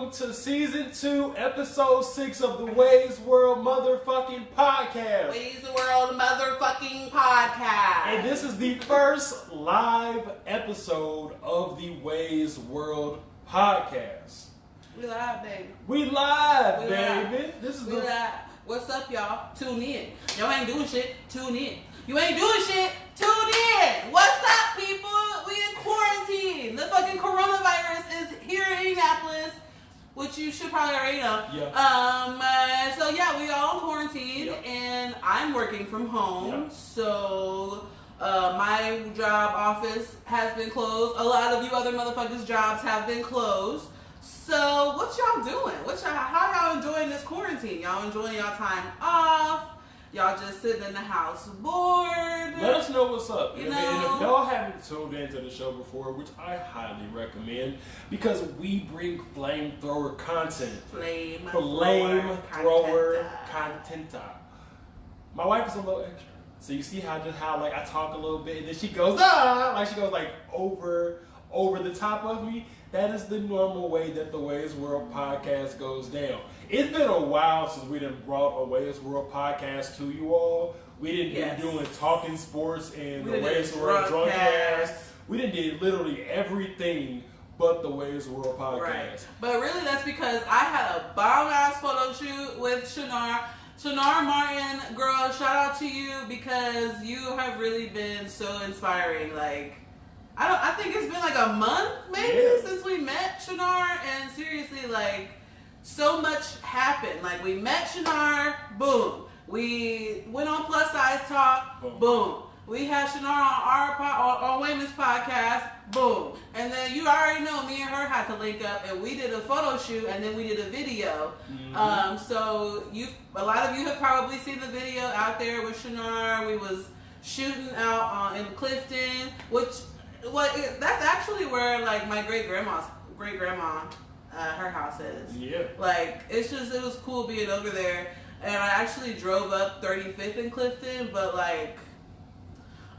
welcome to Season 2, Episode 6 of the Wei'S World Motherfucking Podcast. Wei'S World Motherfucking Podcast. And this is the first live episode of the Wei'S World Podcast. We live, baby. We live, We baby. live. This is We the... live. What's up, y'all? Tune in. Y'all ain't doing shit. Tune in. You ain't doing shit. Tune in. What's up, people? We in quarantine. The fucking coronavirus is here in Indianapolis, which you should probably already know. Yeah. So yeah, we all in quarantine, Yep. and I'm working from home. Yep. So my job office has been closed. A lot of you other motherfuckers' jobs have been closed. So what y'all doing? How y'all enjoying this quarantine? Y'all enjoying y'all time off? Y'all just sitting in the house bored? Let us know what's up. You And know? if y'all haven't tuned into the show before, which I highly recommend, because we bring flamethrower content. Flamethrower Content. My wife is a little extra. So you see how like I talk a little bit and then she goes, like she goes like over the top of me. That is the normal way that the Wei'S World Podcast goes down. It's been a while since we done brought a Wei'S World Podcast to you all. We didn't Yes. be doing talking sports and We the did Wei'S World Drunkcast. Drunkcast. We done did literally everything but the Wei'S World Podcast. Right. But really that's because I had a bomb-ass photo shoot with Shannar. Shannar Martin, girl, shout out to you because you have really been so inspiring. Like, I think it's been like a month maybe since we met Shannar, and seriously, like, so much happened. Like, we met Shannar, boom. We went on Plus Size Talk, boom. We had Shannar on Women's Podcast, boom. And then you already know me and her had to link up, and we did a photo shoot, and then we did a video. Mm-hmm. So a lot of you have probably seen the video out there with Shannar. We was shooting out in Clifton, that's actually where like my great grandma, her house is. Yeah. Like it was cool being over there, and I actually drove up 35th in Clifton, but like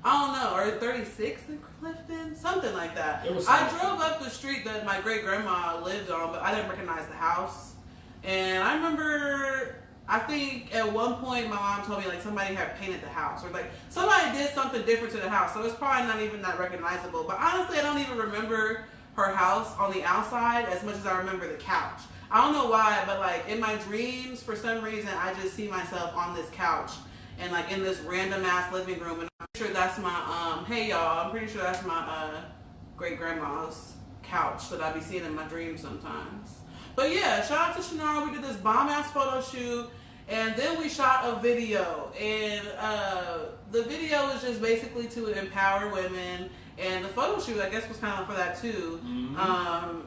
I don't know, or 36th in Clifton, something like that. I drove up the street that my great grandma lived on, but I didn't recognize the house. And I remember, I think at one point my mom told me like somebody had painted the house, or like somebody did something different to the house, so it's probably not even that recognizable. But honestly, I don't even remember her house on the outside as much as I remember the couch. I don't know why, but like in my dreams, for some reason, I just see myself on this couch and like in this random ass living room. And I'm pretty sure that's my hey y'all, I'm pretty sure that's my great grandma's couch that I be seeing in my dreams sometimes. But yeah, shout out to Shannar. We did this bomb ass photo shoot, and then we shot a video, and the video was just basically to empower women, and the photo shoot I guess was kind of for that too. Mm-hmm.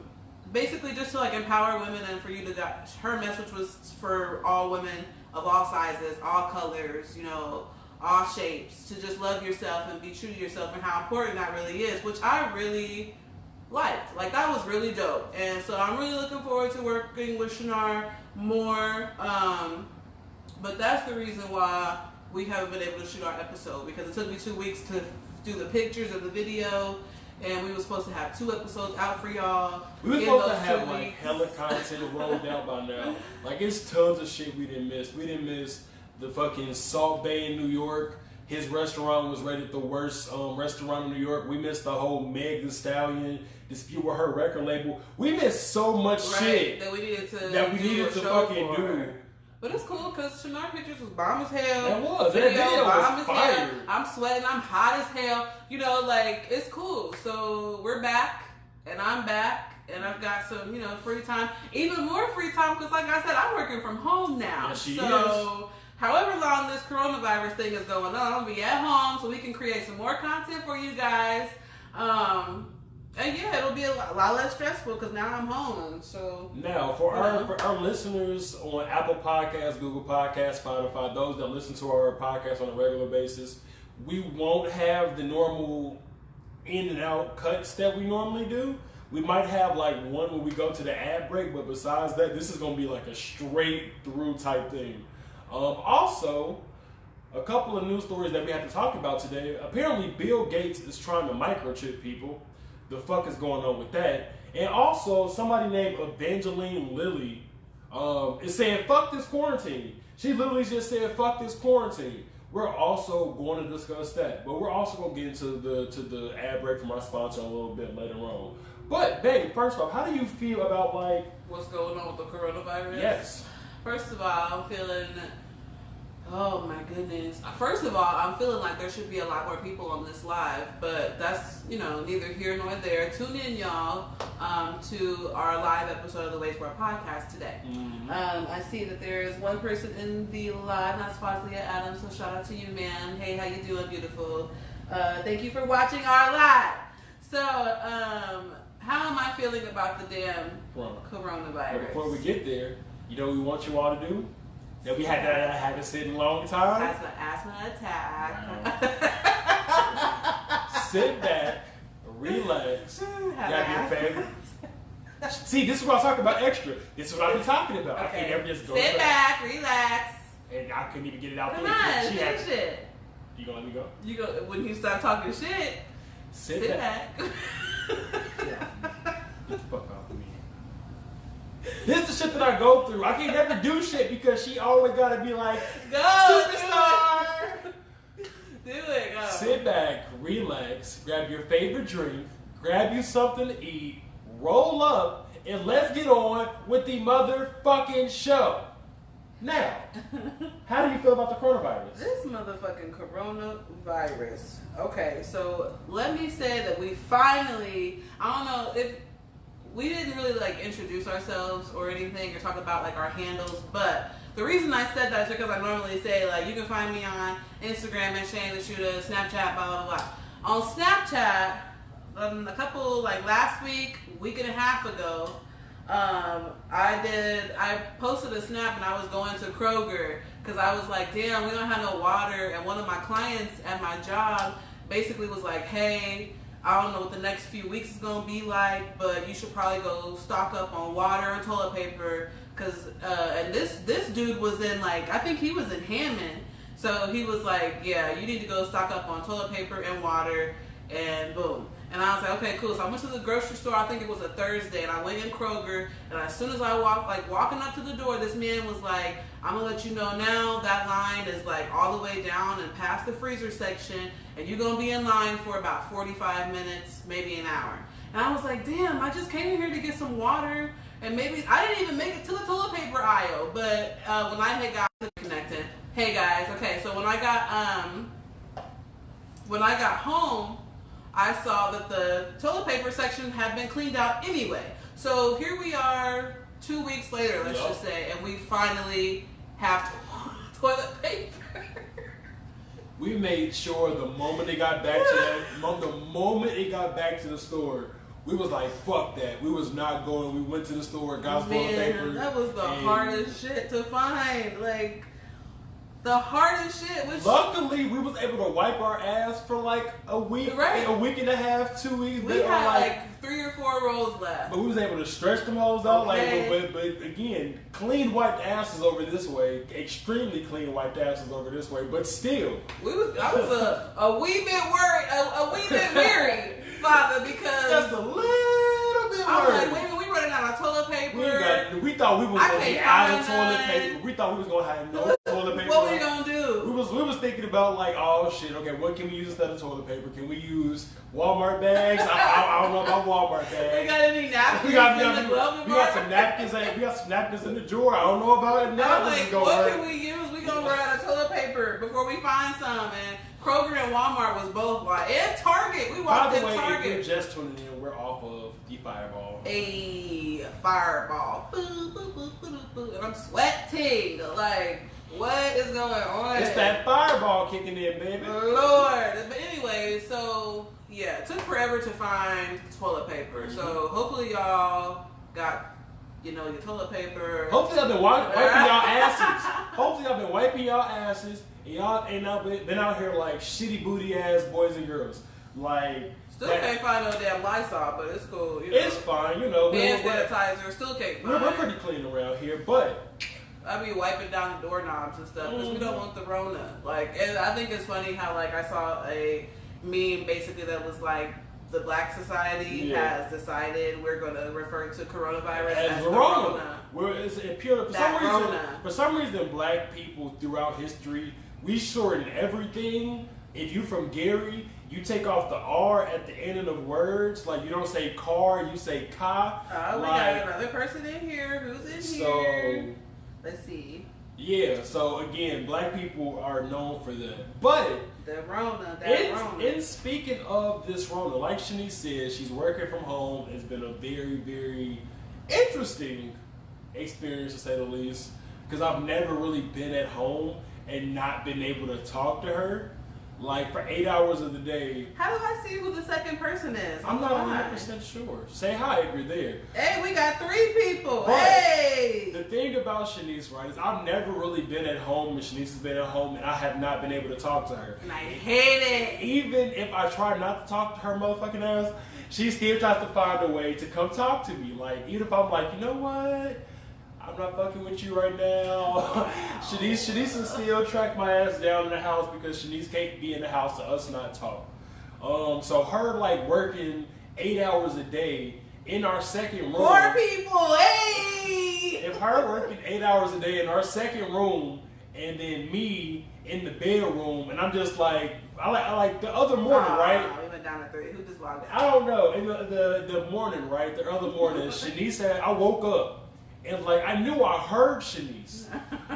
Basically just to like empower women, and for you to her message was for all women of all sizes, all colors, you know, all shapes, to just love yourself and be true to yourself, and how important that really is, which I really liked. Like that was really dope, and so I'm really looking forward to working with Shannar more. But that's the reason why we haven't been able to shoot our episode, because it took me 2 weeks to do the pictures of the video, and we were supposed to have 2 episodes out for y'all. We were supposed to have like hella content rolled out by now. Like it's tons of shit we didn't miss. We didn't miss the fucking Salt Bay in New York. His restaurant was rated the worst restaurant in New York. We missed the whole Meg Thee Stallion dispute with her record label. We missed so much shit that we needed to fucking do. But it's cool because Shannar pictures was bomb as hell. That was. That video was fire. Hell. I'm sweating. I'm hot as hell. You know, like, it's cool. So we're back, and I'm back, and I've got some, you know, free time. Even more free time because, like I said, I'm working from home now. Yeah, she is. However long this coronavirus thing is going on, I'll be at home so we can create some more content for you guys. And yeah, it'll be a lot less stressful because now I'm home. So now for our listeners on Apple Podcasts, Google Podcasts, Spotify, those that listen to our podcast on a regular basis, we won't have the normal in and out cuts that we normally do. We might have like one when we go to the ad break, but besides that, this is gonna be like a straight through type thing. Also, a couple of news stories that we have to talk about today. Apparently, Bill Gates is trying to microchip people. The fuck is going on with that? And also, somebody named Evangeline Lilly is saying, fuck this quarantine. She literally just said, fuck this quarantine. We're also going to discuss that. But we're also going to get into the ad break from our sponsor a little bit later on. But, babe, first off, how do you feel about, like... what's going on with the coronavirus? Yes. First of all, I'm feeling... oh, my goodness. First of all, I'm feeling like there should be a lot more people on this live. But that's, you know, neither here nor there. Tune in, y'all, to our live episode of the Wei'S podcast today. Mm-hmm. I see that there is one person in the live, that's Foslia Adams, so shout out to you, man. Hey, how you doing, beautiful? Thank you for watching our live. So, how am I feeling about the damn coronavirus? But before we get there, you know what we want you all to do? That we haven't said in a long time. Asthma attack. Sit back, relax, grab your favorite. See, this is what I talk about extra. This is what I be talking about. Okay. I can't ever just go sit back, relax. And I couldn't even get it out there. Come on, finish it. You gonna let me go? You go when you start talking shit. Sit back. Yeah. Get the fuck off of me. This is the shit that I go through. I can't never do shit because she always gotta be like, go, superstar. Do it, go. Sit back, relax, grab your favorite drink, grab you something to eat, roll up, and let's get on with the motherfucking show. Now, how do you feel about the coronavirus? This motherfucking coronavirus. Okay, so let me say that we finally, I don't know if we didn't really like introduce ourselves or anything or talk about like our handles, but the reason I said that is because I normally say like you can find me on Instagram at SHANNY the SHOOTA, Snapchat, blah blah blah. On Snapchat, a couple like last week and a half ago, I posted a snap and I was going to Kroger because I was like, damn, we don't have no water, and one of my clients at my job basically was like, hey, I don't know what the next few weeks is going to be like, but you should probably go stock up on water and toilet paper. Cause, and this dude was in like, I think he was in Hammond. So he was like, yeah, you need to go stock up on toilet paper and water, and boom. And I was like, okay, cool. So I went to the grocery store, I think it was a Thursday, and I went in Kroger, and as soon as I walking up to the door, this man was like, I'm gonna let you know now, that line is like all the way down and past the freezer section, and you're gonna be in line for about 45 minutes, maybe an hour. And I was like, damn, I just came in here to get some water, and maybe, I didn't even make it to the toilet paper aisle, but when I had got connected, hey guys, okay, so when I got home, I saw that the toilet paper section had been cleaned out anyway. So here we are 2 weeks later, let's just say, and we finally have toilet paper. We made sure the moment it got back to the store, we was like, fuck that. We was not going. We went to the store, got toilet paper. That was the hardest shit to find. Like, the hardest shit. Luckily, we was able to wipe our ass for like a week, right? A week and a half, 2 weeks. We had like 3 or 4 rolls left. But we was able to stretch them hoes out. Okay. But again, clean wiped asses over this way. Extremely clean wiped asses over this way. But still, I was a wee bit worried, a wee bit weary, Father, because just a little bit worried. I'm like, wait, we running out of toilet paper. We thought we was gonna be out of toilet paper. We thought we was gonna have no toilet paper. What we gonna do? We was thinking about like, oh shit, okay, what can we use instead of toilet paper? Can we use Walmart bags? I don't know about Walmart bags. We got any napkins we got some napkins. We got some napkins in the drawer. I don't know about it now. Like, what can we use? We gonna run out of toilet paper before we find some. And Kroger and Walmart was both like, and Target. We walked in Target. By the way, if you're just tuning in, we're off of the Fireball. A Fireball. And I'm sweating. Like, what is going on? It's that Fireball kicking in, baby. Lord. But anyway, so yeah, it took forever to find toilet paper. Mm-hmm. So hopefully y'all got, your toilet paper. Hopefully y'all been wiping y'all asses. Hopefully y'all been wiping y'all asses. And y'all ain't been out here like shitty booty ass boys and girls. Like, still can't find no damn Lysol, but it's cool. It's fine, Hand sanitizer, still can't find. We're pretty clean around here, but I be wiping down the doorknobs and stuff because we don't want the Rona. Like, and I think it's funny how like I saw a meme basically that was like, the Black Society has decided we're going to refer to coronavirus as the Rona. For some reason, Black people throughout history, we shorten everything. If you from Gary, you take off the R at the end of the words. Like, you don't say car, you say ka. We got another person in here. Who's in here? Let's see. Yeah, so again, Black people are known for that. But the Rona, and speaking of this Rona, like Shanice said, she's working from home. It's been a very, very interesting experience, to say the least, because I've never really been at home and not been able to talk to her. Like, for 8 hours of the day. How do I see who the second person is? I'm not 100% sure. Say hi if you're there. Hey, we got 3 people. But hey! The thing about Shanice, right, is I've never really been at home, and Shanice has been at home, and I have not been able to talk to her. And I hate it. Even if I try not to talk to her motherfucking ass, she still tries to find a way to come talk to me. Like, even if I'm like, you know what? I'm not fucking with you right now. Shanice will still track my ass down in the house because Shanice can't be in the house to us not talk. So her like working 8 hours a day in our second room. 4 people, hey! If her working 8 hours a day in our second room and then me in the bedroom, and I'm just like, I like the other morning, right? We went down to 3. Who just logged out? I don't know. In the morning, right? The other morning, Shanice said, I woke up. And like I knew I heard Shanice,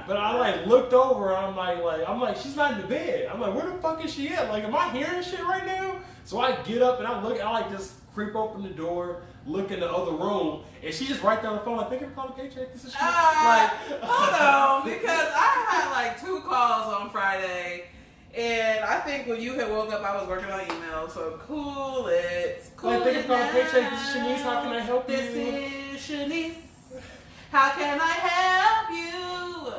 but I like looked over and I'm like she's not in the bed. I'm like, where the fuck is she at? Like, am I hearing shit right now? So I get up and I like just creep open the door, look in the other room, and she just right there on the phone like, thank you for calling Paycheck. This is shit. Hold on, because I had like 2 calls on Friday. And I think when you had woke up, I was working on email. So cool, it's cool. Like, thank you for calling Paycheck. This is Shanice. How can I help you? This is Shanice. How can I help you?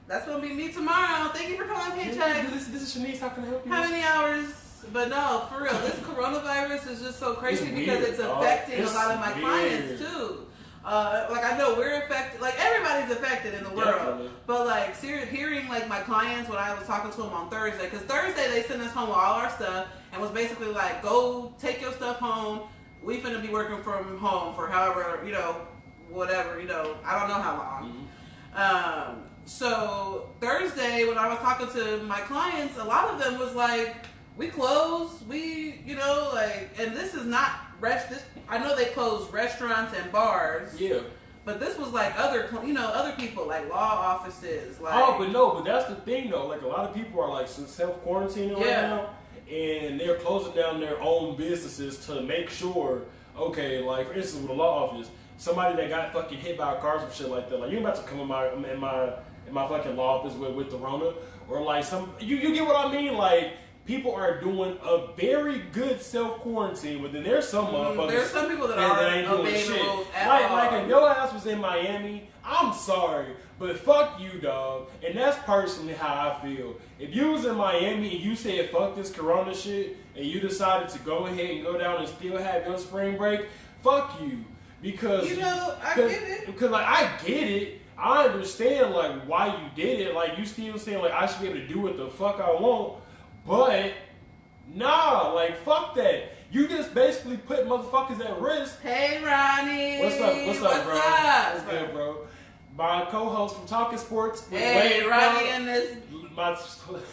That's gonna be me tomorrow. Thank you for calling Paycheck. This is Shanice. How can I help you? How many hours? But no, for real, this coronavirus is just so crazy because it's affecting a lot of my clients too. Like I know we're affected, like everybody's affected in the world. Definitely. But like hearing like my clients when I was talking to them on Thursday, because Thursday they sent us home with all our stuff and was basically like, go take your stuff home. We finna be working from home for however, whatever, I don't know how long. So Thursday when I was talking to my clients, a lot of them was like, we closed, and this is not I know they closed restaurants and bars. Yeah. But this was like other people, like law offices. Like, but that's the thing though. Like a lot of people are like self-quarantining right now, and they're closing down their own businesses to make sure, okay, like for instance with the law office, somebody that got fucking hit by a car or shit like that, like you're about to come in my fucking law office with the Rona, or like you get what I mean? Like people are doing a very good self-quarantine, but then there's some motherfuckers. There's some people that ain't doing shit. Like if your ass was in Miami, I'm sorry, but fuck you, dog. And that's personally how I feel. If you was in Miami and you said fuck this corona shit, and you decided to go ahead and go down and still have your spring break, fuck you. Because I get it. Because like I get it. I understand like why you did it. Like you still saying like I should be able to do what the fuck I want. But nah, like fuck that. You just basically put motherfuckers at risk. Hey Ronnie. What's up, bro? What's good, bro? My co-host from Talking Sports. Hey, Ronnie and this.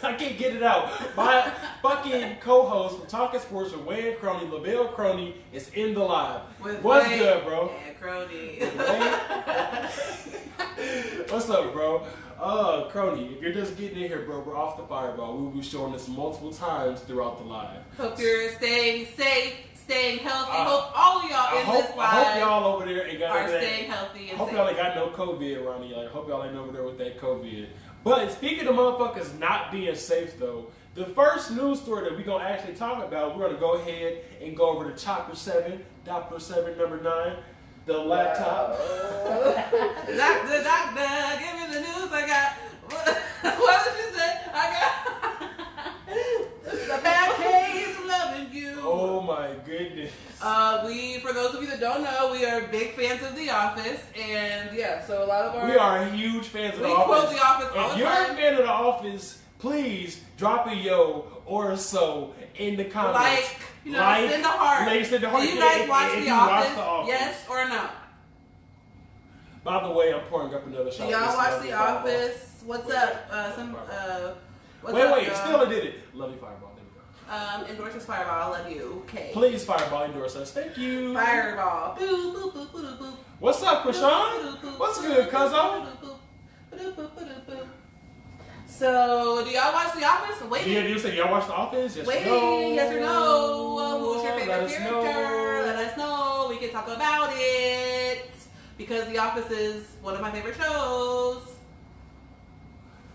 I can't get it out. My fucking co-host from Talking Sports with Wayne Crony, LaBelle Crony, is in the live. What's good, bro? Yeah, Crony. What's up, bro? Crony, if you're just getting in here, bro, we're off the fireball. We will be showing this multiple times throughout the live. Hope you're staying safe, staying healthy. Hope all of y'all in this live I hope y'all over there ain't got are staying healthy and hope safe. y'all ain't got no COVID around here. I hope y'all ain't over there with that COVID. But speaking of motherfuckers not being safe, though, the first news story that we're going to actually talk about, we're going to go ahead and go over to Chopper 7, Dr. 7, number 9, the laptop. The doctor, give me the news I got. What did you say? I got the bad case of loving you. Oh my goodness. For those of you that don't know, we are big fans of The Office, and yeah, so a lot of our... We are huge fans of The Office. We quote The Office all the time. If you're a fan of The Office, please drop a yo or a so in the comments. Send a heart. Send a heart. Do you guys watch The Office? Yes or no? By the way, I'm pouring up another shot. Do y'all watch The Office? What's up? Wait, still did it. Love you, Fireball. There we go. Endorse us, Fireball. I love you. Okay. Please, Fireball, endorse us. Thank you. Fireball. Boop, boop, boop, boop, boop. What's up, Krishan? What's good, cuzzo? So, do y'all watch The Office? Waiting. Yeah, do you say y'all watch The Office? Yes Waiting. Or no? Yes or no? Who's your favorite Let character? Let us know. We can talk about it. Because The Office is one of my favorite shows.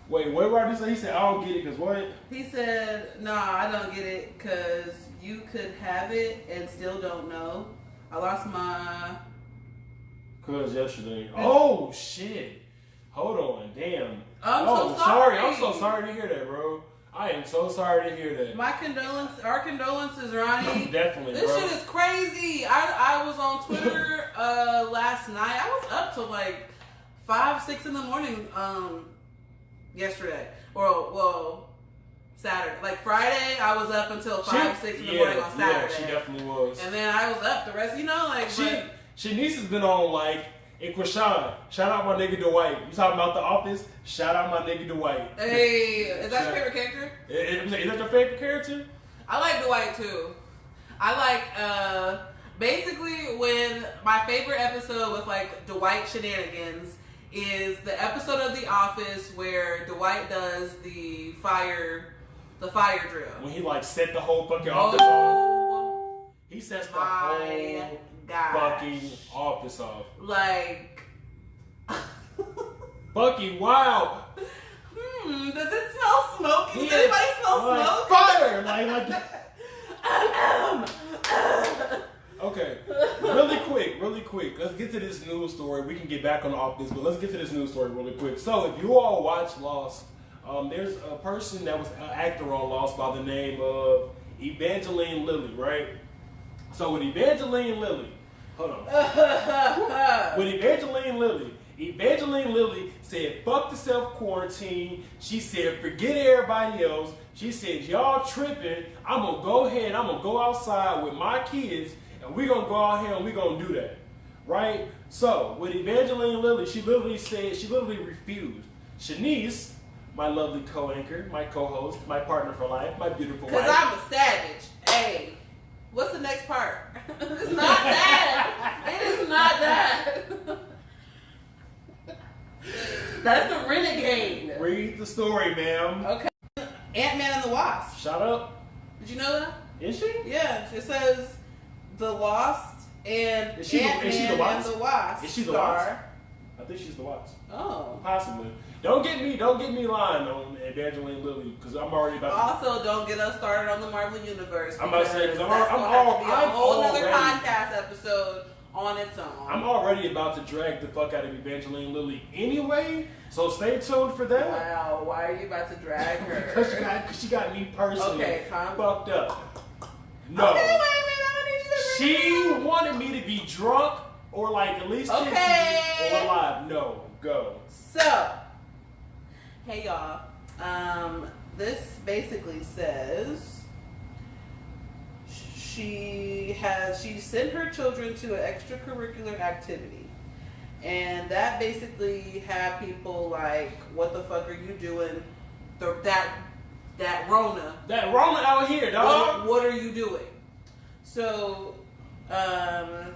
Wait, what did I say? He said, I don't get it because what? He said, nah, I don't get it because you could have it and still don't know. I lost my... Cause yesterday. Oh, shit. Hold on. Damn. I'm so sorry. I'm so sorry to hear that, bro. I am so sorry to hear that. Our condolences, Ronnie. Definitely, this bro. Shit is crazy. I was on Twitter last night. I was up till like 5, 6 in the morning yesterday. Well, Saturday. Like Friday, I was up until 5, 6 in the morning on Saturday. Yeah, she definitely was. And then I was up the rest, Shanice has been on like, and Krishan, shout out my nigga Dwight. You talking about The Office? Shout out my nigga Dwight. Hey, is that your favorite character? Is that your favorite character? I like Dwight too. I like, basically when my favorite episode with like Dwight shenanigans is the episode of The Office where Dwight does the fire drill. When he like set the whole fucking office off. He sets the whole fucking office off. Like Bucky, wow. Does it smell smoke? Does anybody smell smoke? Fire! Okay, really quick. Let's get to this news story. We can get back on the Office, but let's get to this news story really quick. So, if you all watch Lost, there's a person that was an actor on Lost by the name of Evangeline Lilly, right? So with Evangeline Lilly, hold on. With Evangeline Lilly said, fuck the self-quarantine. She said, forget everybody else. She said, y'all tripping. I'm going to go ahead and I'm going to go outside with my kids and we're going to go out here and we're going to do that. Right? So, with Evangeline Lilly, she literally refused. Shanice, my lovely co-anchor, my co-host, my partner for life, my beautiful wife. Because I'm a savage. Hey. What's the next part? It's not that. It is not that. That's the Renegade. Read the story, ma'am. Okay. Ant-Man and the Wasp. Shut up. Did you know that? Is she? Yeah. It says the Lost and Ant-Man and the Wasp. Is she the Wasp? I think she's the Wasp. Oh. Possibly. Don't get me lying on Evangeline Lilly because I'm already about to... Also, don't get us started on the Marvel Universe. I'm about to say, because I'm a whole other podcast episode on its own. I'm already about to drag the fuck out of Evangeline Lilly anyway, so stay tuned for that. Wow, why are you about to drag her? Because she got me personally fucked up. No. Okay, wait a minute, I'm gonna need you to She wanted me to be drunk or like at least tipsy or alive. No, go. So, hey y'all. This basically says she sent her children to an extracurricular activity, and that basically had people like, "What the fuck are you doing? That Rona out here, dog. What are you doing?" So, let's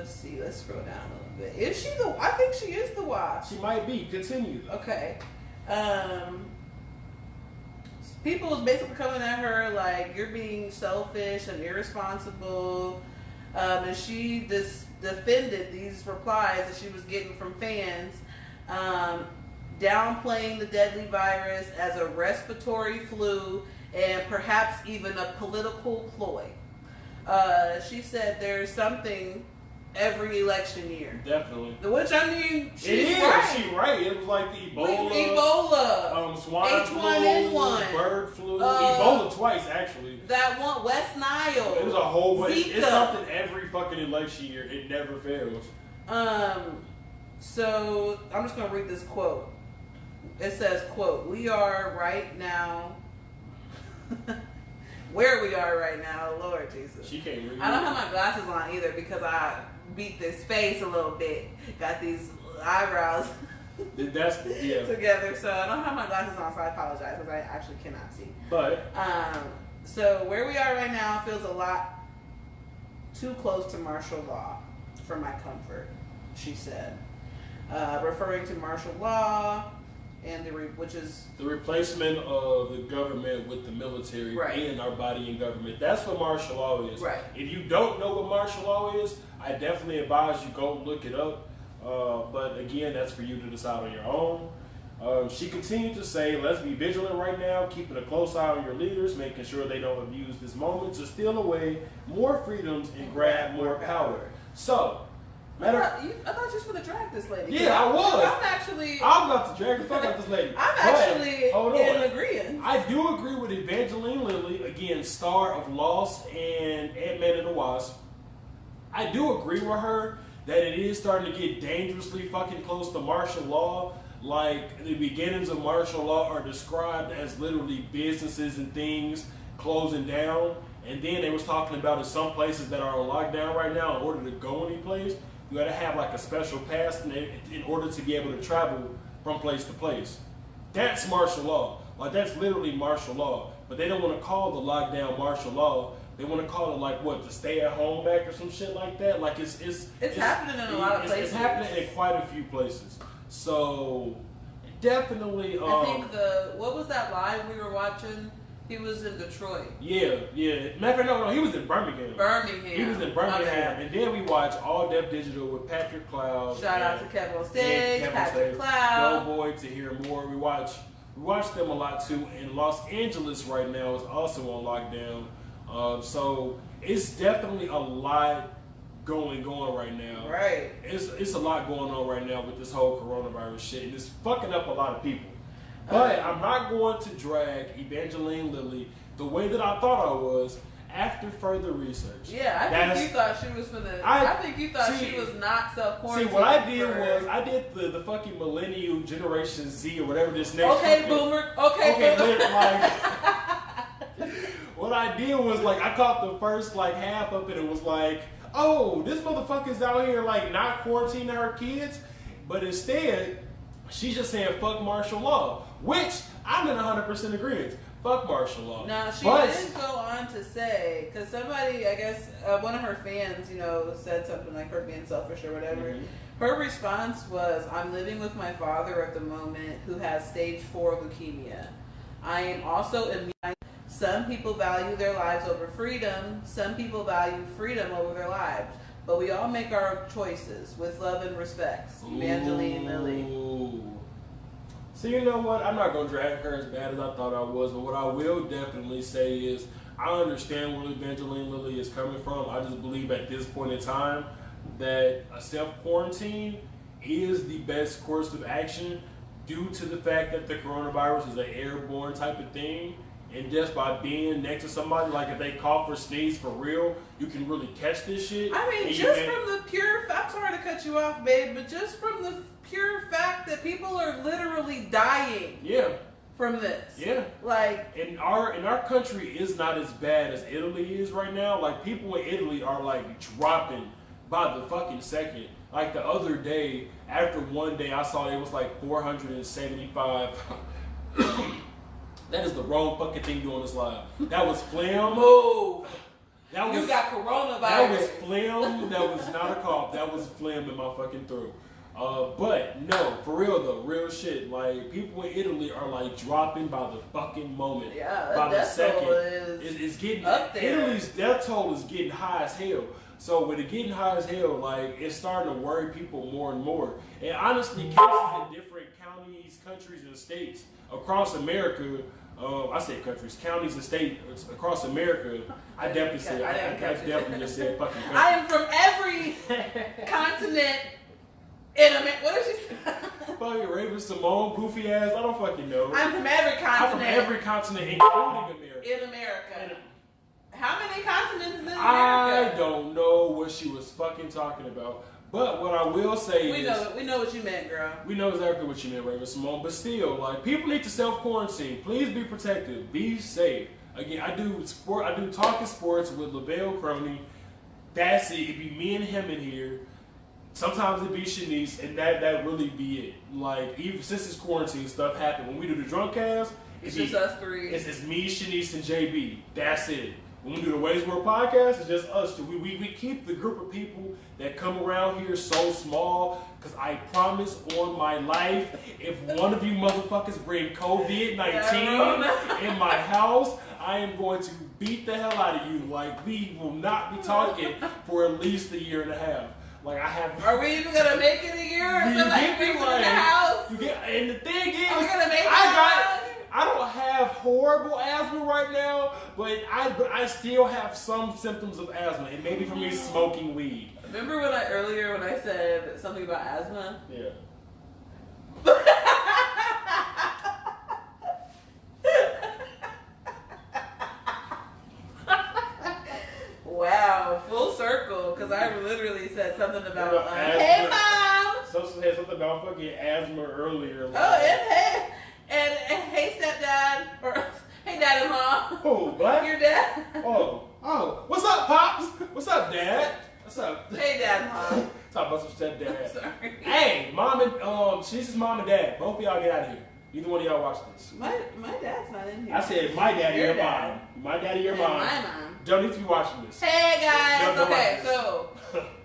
see. Let's scroll down a little bit. Is she the? I think she is the Wasp. She might be. Continue. Okay. People was basically coming at her like, you're being selfish and irresponsible. And she defended these replies that she was getting from fans, downplaying the deadly virus as a respiratory flu and perhaps even a political ploy. She said there's something every election year. Definitely. Which, I mean, she's right. She's right. It was like the Ebola, swine H1N1, flu, bird flu, Ebola twice actually. That one, West Nile. It was a whole bunch. Zika. It's something every fucking election year. It never fails. So I'm just gonna read this quote. It says, quote, we are right now, where we are right now, Lord Jesus. She can't read. I don't have my glasses on either because I beat this face a little bit. Got these eyebrows together, so I don't have my glasses on, so I apologize because I actually cannot see. But so where we are right now feels a lot too close to martial law for my comfort, she said, referring to martial law and which is the replacement of the government with the military and our body in government. That's what martial law is. Right. If you don't know what martial law is, I definitely advise you go look it up. But again, that's for you to decide on your own. She continued to say, let's be vigilant right now, keeping a close eye on your leaders, making sure they don't abuse this moment to steal away more freedoms and grab more power. So, I thought you was going to drag this lady. Yeah, I was. I'm about to drag the fuck out this lady. I'm actually in agreement. I do agree with Evangeline Lilly, again, star of Lost and Ant-Man and the Wasp. I do agree with her that it is starting to get dangerously fucking close to martial law. Like, the beginnings of martial law are described as literally businesses and things closing down. And then they was talking about in some places that are on lockdown right now, in order to go any place, you gotta have like a special pass in order to be able to travel from place to place. That's martial law. Like, that's literally martial law. But they don't want to call the lockdown martial law. They want to call it like what, the Stay-at-Home Act or some shit like that. Like it's happening in a lot of places. It's happening in quite a few places. So definitely. I think what was that live we were watching? He was in Detroit. Yeah. Matter of fact, no, he was in Birmingham. He was in Birmingham, and then we watched All Def Digital with Patrick Cloud. Shout out to Kevin on Stage, Patrick Cloud. Go boy, to hear more. We watch them a lot too. And Los Angeles right now is also on lockdown. So it's definitely a lot going right now. Right. It's a lot going on right now with this whole coronavirus shit, and it's fucking up a lot of people. But I'm not going to drag Evangeline Lilly the way that I thought I was after further research. Yeah, I think you thought she was I think you thought she was not self-quarantined. See, what I did was, I did the fucking millennial Generation Z or whatever this next. Okay, boomer. Okay, boomer. Like, what I did was, like, I caught the first, like, half of it and was like, oh, this motherfucker's out here, like, not quarantining her kids. But instead, she's just saying, fuck martial law. Which, I'm in 100% agreement. Fuck martial law. Now, she did go on to say, because somebody, I guess, one of her fans, said something like her being selfish or whatever. Mm-hmm. Her response was, I'm living with my father at the moment who has stage 4 leukemia. I am also immune. Some people value their lives over freedom. Some people value freedom over their lives. But we all make our choices with love and respect. Evangeline Lilly. So you know what? I'm not going to drag her as bad as I thought I was. But what I will definitely say is I understand where Evangeline Lilly is coming from. I just believe at this point in time that a self-quarantine is the best course of action due to the fact that the coronavirus is an airborne type of thing. And just by being next to somebody, like if they cough or sneeze for real, you can really catch this shit. I mean, just from the pure, I'm sorry to cut you off, babe, but just from the pure fact that people are literally dying. Yeah. From this. Yeah. Like, in our country is not as bad as Italy is right now. Like, people in Italy are like dropping by the fucking second. Like the other day, after one day, I saw it was like 475. That is the wrong fucking thing doing this live. That was phlegm. Move. You got coronavirus. That was phlegm. That was not a cough. That was phlegm in my fucking throat. But no, for real though, real shit. Like, people in Italy are like dropping by the fucking moment. Yeah, by the second. It's getting up there. Italy's death toll is getting high as hell. So with it getting high as hell, like, it's starting to worry people more and more. And honestly, cases in different counties, countries, and states across America. I said countries, counties, and states across America. I definitely just said fucking country. I am from every continent in America. What did she say? Fucking Raven Simone, goofy ass. I don't fucking know. I'm from every continent. I'm from every continent, including America. In America. How many continents is in America? I don't know what she was fucking talking about. But what I will say we know what you meant, girl. We know exactly what you meant, Raven Simone. But still, like, people need to self-quarantine. Please be protected. Be safe. Again, I do talking sports with LaVelle Crony. That's it. It be me and him in here. Sometimes it be Shanice, and that really be it. Like, even since this quarantine stuff happened, when we do the drunk cast, it's just us three. It's me, Shanice, and JB. That's it. When we do the Wei'S podcast, it's just us two. We keep the group of people that come around here so small, because I promise on my life, if one of you motherfuckers bring COVID-19 in my house, I am going to beat the hell out of you. Like, we will not be talking for at least a year and a half. Like, I have. Are we even gonna make it a year? Or somebody brings it in the house? And the thing is, are we gonna make it? I don't have horrible asthma right now, but I still have some symptoms of asthma, and maybe from me smoking weed. Remember earlier when I said something about asthma? Yeah. Wow, full circle, because I literally said something about hey mom. Sosa had something about fucking asthma earlier. Like, oh, and hey stepdad, or hey dad and mom. Oh, what? Your dad. Oh, what's up, pops? What's up, dad? What's up? Hey dad and mom. Talk about some stepdad. Sorry. Hey, mom and Shanice's mom and dad. Both of y'all get out of here. Neither one of y'all watch this. My dad's not in here. I said my daddy, your mom. My daddy, your mom. My mom. Don't need to be watching this. Hey guys. Okay, so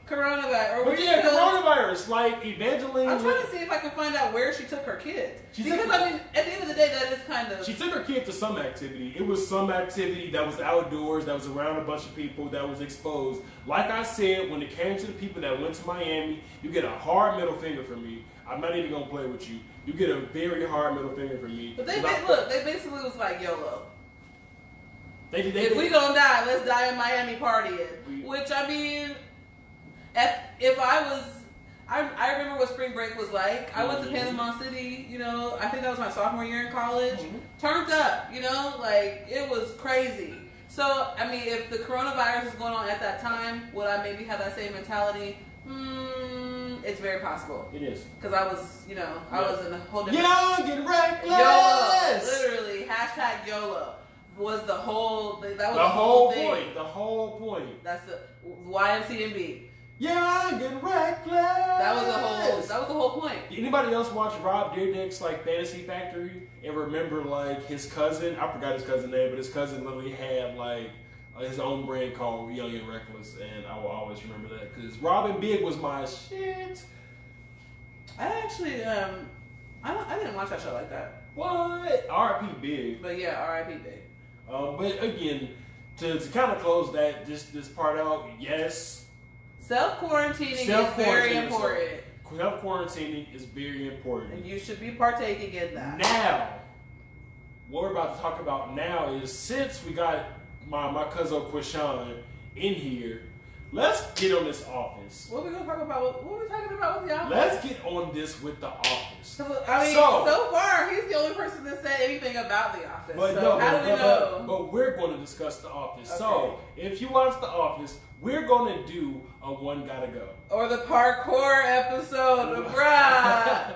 coronavirus. But yeah, coronavirus. Like Evangeline. I'm trying to see if I can find out where she took her kids. Because I mean, at the end of the day, that is kind of. She took her kid to some activity. It was some activity that was outdoors, that was around a bunch of people, that was exposed. Like I said, when it came to the people that went to Miami, you get a hard middle finger from me. I'm not even gonna play with you. You get a very hard middle finger from me. But they basically was like YOLO. If we gonna die, let's die in Miami partying. Which I mean, if I remember what spring break was like. I went to Panama City, you know, I think that was my sophomore year in college. Turned up, you know, like it was crazy. So, I mean, if the coronavirus was going on at that time, would I maybe have that same mentality? It's very possible. It is. Because I was, you know, I was in a whole different... Young and reckless! YOLO. Literally, hashtag YOLO was the whole... That was the whole thing. Point. The whole point. That's the YMCMB. Young and reckless! That was the whole point. Anybody else watch Rob Dyrdek's like Fantasy Factory and remember like his cousin? I forgot his cousin's name, but his cousin literally had like his own brand called Young and Reckless, and I will always remember that because Robin Big was my shit. I actually I didn't watch that show like that. What? R.I.P. Big. But yeah, R.I.P. Big. But again, to kind of close this part out, yes. Self-quarantining is very important. Self-quarantining is very important. And you should be partaking in that. Now, what we're about to talk about now is since we got my cousin Quishan in here, let's get on this Office. What are we going to talk about? What are we talking about with the Office? Let's get on this with the Office. I mean, so far, he's the only person that said anything about the Office. But so how do we know? But we're going to discuss the Office. Okay. So, if you watch the Office, we're going to do a One Gotta Go. Or the parkour episode, bruh.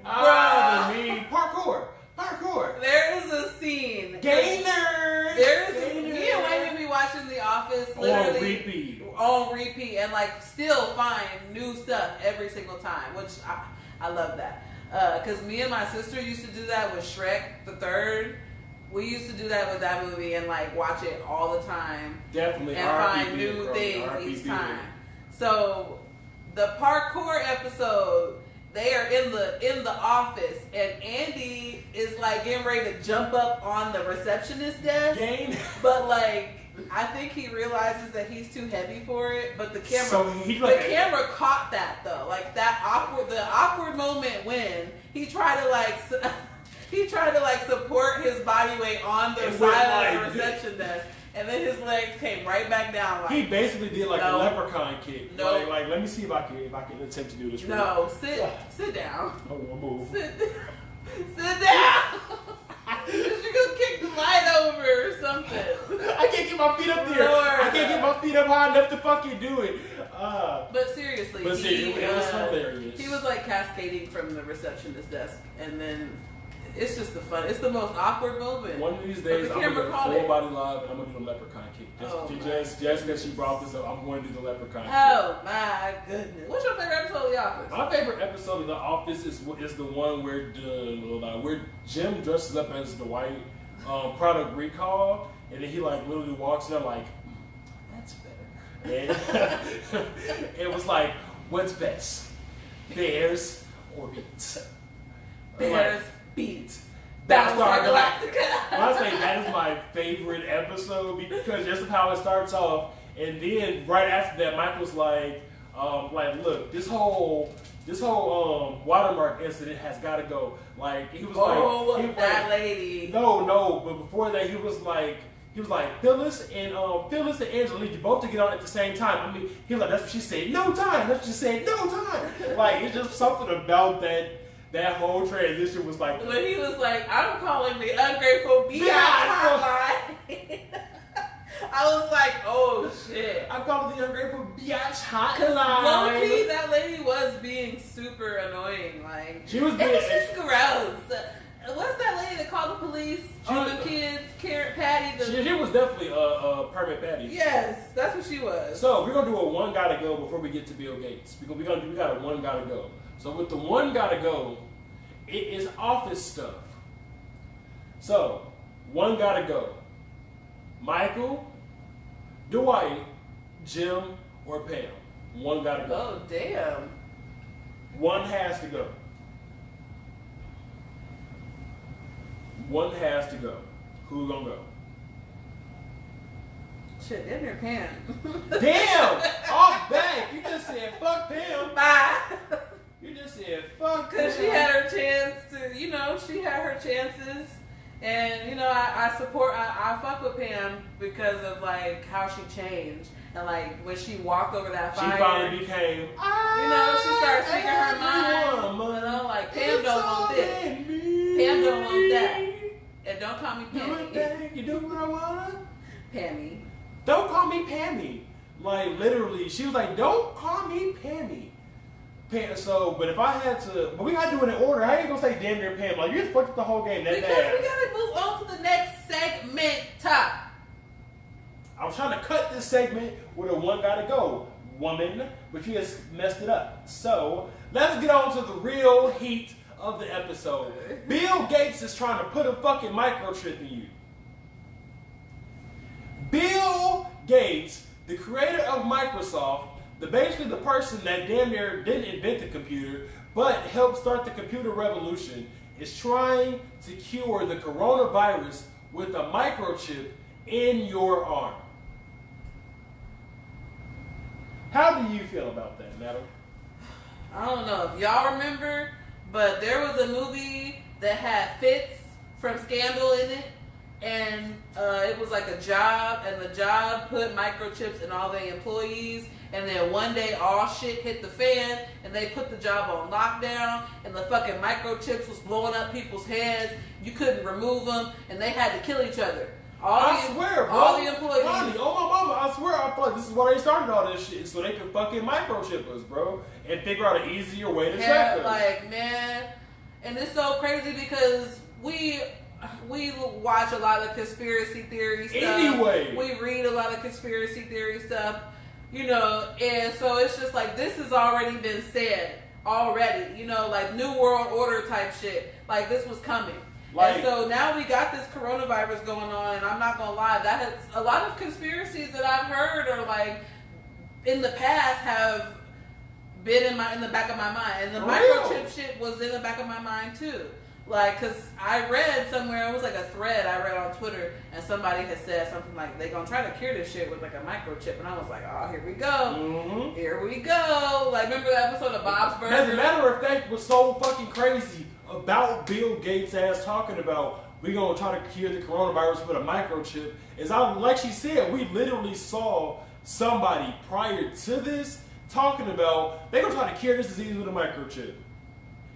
I mean, parkour. There is a scene. Gainer. Me and Wayne be watching The Office literally on repeat, and like still find new stuff every single time, which I love that. Because me and my sister used to do that with Shrek the Third. We used to do that with that movie and like watch it all the time. Definitely. And find new things each time. So the parkour episode, they are in the office and Andy is like getting ready to jump up on the receptionist desk. But like I think he realizes that he's too heavy for it. But the camera caught that though. Like the awkward moment when he tried to like support his body weight on the side of the reception desk, and then his legs came right back down. Like, he basically did like a leprechaun kick. No. Like let me see if I can attempt to do this. No, sit down. Oh, I'll move. Sit down. You're gonna kick the light over or something. I can't get my feet up there. Lord. I can't get my feet up high enough to fucking do it. But seriously. seriously. But see, it was hilarious. He was like cascading from the receptionist desk, and then it's just it's the most awkward moment. One of these days, I'm going to do full body live, and I'm going to do the leprechaun kick. Just because she brought this up, I'm going to do the leprechaun kick. Oh my goodness. What's your favorite episode of The Office? My favorite episode of The Office is the one where Jim dresses up as the white product recall, and then he like literally walks in there like, that's better. And it was like, what's best? Bears or beets? Bears, beets. That's why Galactica. When I say that is my favorite episode because just of how it starts off, and then right after that, Michael's like, look, this whole watermark incident has got to go. Like he was that lady. No, but before that, he was like Phyllis and Angela need you both to get on at the same time. I mean, he was like, that's what she said. No time. That's what she said. No time. Like it's just something about that whole transition was like. When he was like, I'm calling the ungrateful biatch hotline. I was like, oh shit. I'm calling the ungrateful biatch hotline. Low-key, that lady was being super annoying. Like she was being. It's just gross. What's that lady that called the police on the kids? Patty. She was definitely a permit Patty. Yes, that's what she was. So we're gonna do a one gotta go before we get to Bill Gates. We got a one gotta go. So with the one gotta go, it is office stuff. So one gotta go. Michael, Dwight, Jim, or Pam. One gotta go. Oh damn. One has to go. One has to go. Who gonna go? Shit, damn near Pam. Damn! Off back! You just said fuck Pam. Bye. You just said fuck Pam. Because she had her chance to, she had her chances. And, I fuck with Pam because of, like, how she changed. And, like, when she walked over that fire. She finally became, she started speaking her mind. Like, Pam don't want this. Pam don't want that. And don't call me Pammy. You do what I wanna? Pammy. Don't call me Pammy. Like, literally, she was like, don't call me Pammy. But if I had to, but we gotta do it in order. I ain't gonna say damn near Pam. Like, you just fucked up the whole game that bad. Because we gotta move on to the next segment. I was trying to cut this segment with a one gotta go, woman, but you just messed it up. So, let's get on to the real heat of the episode. Bill Gates is trying to put a fucking microchip in you. Bill Gates, the creator of Microsoft, basically the person that damn near didn't invent the computer, but helped start the computer revolution, is trying to cure the coronavirus with a microchip in your arm. How do you feel about that, madam? I don't know if y'all remember, but there was a movie that had Fitz from Scandal in it, and it was like a job, and the job put microchips in all the employees, and then one day all shit hit the fan, and they put the job on lockdown, and the fucking microchips was blowing up people's heads. You couldn't remove them, and they had to kill each other. I swear, bro. All the employees. Ronnie, oh my mama, I swear, I thought this is why they started all this shit, so they could fucking microchip us, bro, and figure out an easier way to track us. Like, man, and it's so crazy because we watch a lot of conspiracy theory stuff. Anyway, we read a lot of conspiracy theory stuff, and so it's just like this has already been said already, like New World Order type shit. Like this was coming. And so now we got this coronavirus going on, and I'm not gonna lie, that has a lot of conspiracies that I've heard or like in the past have been in the back of my mind, and the microchip shit was in the back of my mind too. Like, cause I read somewhere, it was like a thread I read on Twitter, and somebody had said something like they gonna try to cure this shit with like a microchip, and I was like, oh, here we go, here we go. Like, remember that episode of Bob's Burgers? As a matter of fact, what's so fucking crazy about Bill Gates ass talking about we gonna try to cure the coronavirus with a microchip is, like she said, we literally saw somebody prior to this talking about they gonna try to cure this disease with a microchip.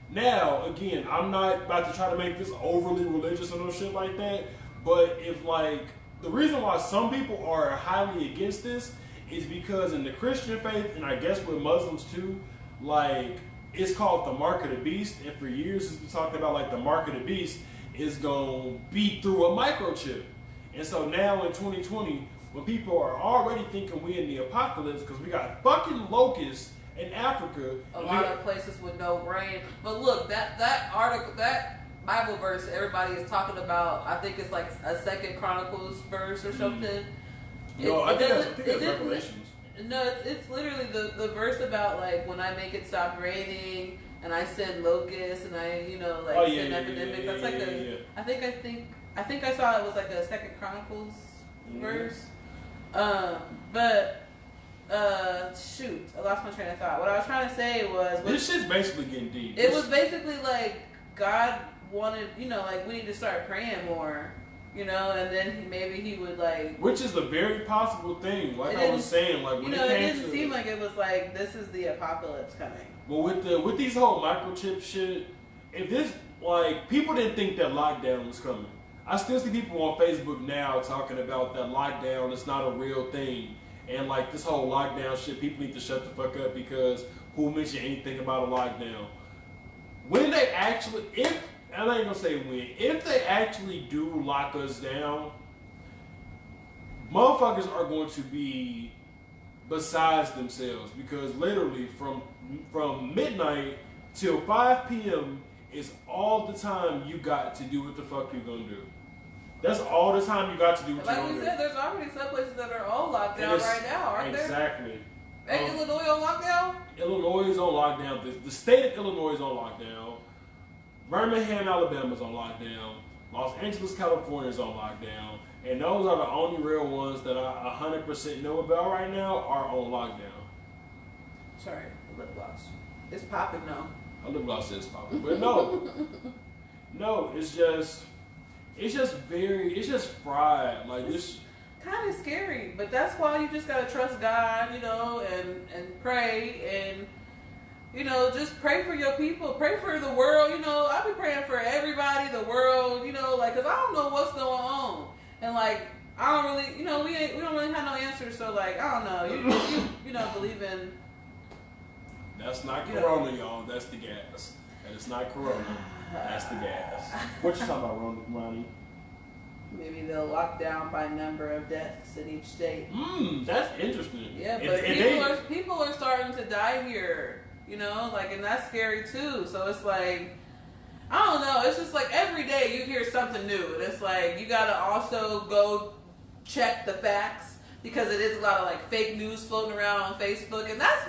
Now, again, I'm not about to try to make this overly religious or no shit like that, but if like the reason why some people are highly against this is because in the Christian faith, and I guess with Muslims too, like, it's called the mark of the beast. And for years, it's been talking about like the mark of the beast is going to be through a microchip. And so now in 2020, when people are already thinking we in the apocalypse because we got fucking locusts in Africa. A lot of places with no rain. But look, that article, that Bible verse everybody is talking about, I think it's like a 2 Chronicles verse or something. No, I think that's Revelations. No, it's literally the verse about like when I make it stop raining and I send locusts and I send epidemics. That's like I think I saw it was like a 2 Chronicles verse. Shoot, I lost my train of thought. What I was trying to say was this shit's basically getting deep. It was basically like God wanted, like we need to start praying more. And then maybe he would like... Which is a very possible thing. Like I was saying, like when it didn't seem like it was like, this is the apocalypse coming. Well, with these whole microchip shit, if this, like, people didn't think that lockdown was coming. I still see people on Facebook now talking about that lockdown. It's not a real thing. And like this whole lockdown shit, people need to shut the fuck up because who mentioned anything about a lockdown? When they actually, I ain't gonna say when, if they actually do lock us down, motherfuckers are going to be besides themselves because literally from midnight till 5 p.m. is all the time you got to do what the fuck you're gonna do. That's all the time you got to do what you're gonna do. Like we said, there's already some places that are all locked down right now, aren't there? Exactly. Ain't Illinois on lockdown? Illinois is on lockdown. The state of Illinois is on lockdown. Birmingham, Alabama is on lockdown. Los Angeles, California is on lockdown. And those are the only real ones that I 100% know about right now are on lockdown. Sorry, lip gloss. It's popping though. A lip gloss is popping. But no. No, it's just fried. Like this. Kind of scary, but that's why you just gotta trust God, and pray and just pray for your people, pray for the world. I'll be praying for everybody, the world, like, cause I don't know what's going on, and like I don't really, we don't really have no answers. So like I don't know, you believe in. That's not Corona, y'all. That's the gas. And it's not Corona. That's the gas. What you talking about, Ronnie? Maybe they'll lock down by number of deaths in each state. That's interesting. Yeah, but people are starting to die here, and that's scary too. So it's like, I don't know. It's just like every day you hear something new. And it's like, you got to also go check the facts because it is a lot of like fake news floating around on Facebook. And that's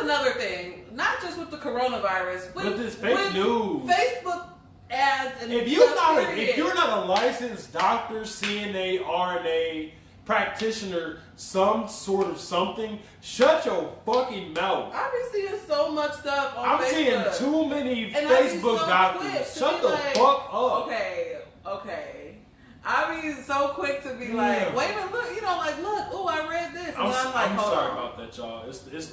another thing. Not just with the coronavirus. But this fake news. Facebook ads and if you're not a licensed doctor, CNA, RNA practitioner, some sort of something, shut your fucking mouth. I've been seeing so much stuff on Facebook. I'm seeing too many Facebook doctors. Shut the fuck up. Okay. I be so quick to be like, wait a minute, look, look, oh, I read this. And I'm like, hold sorry on. about that, y'all.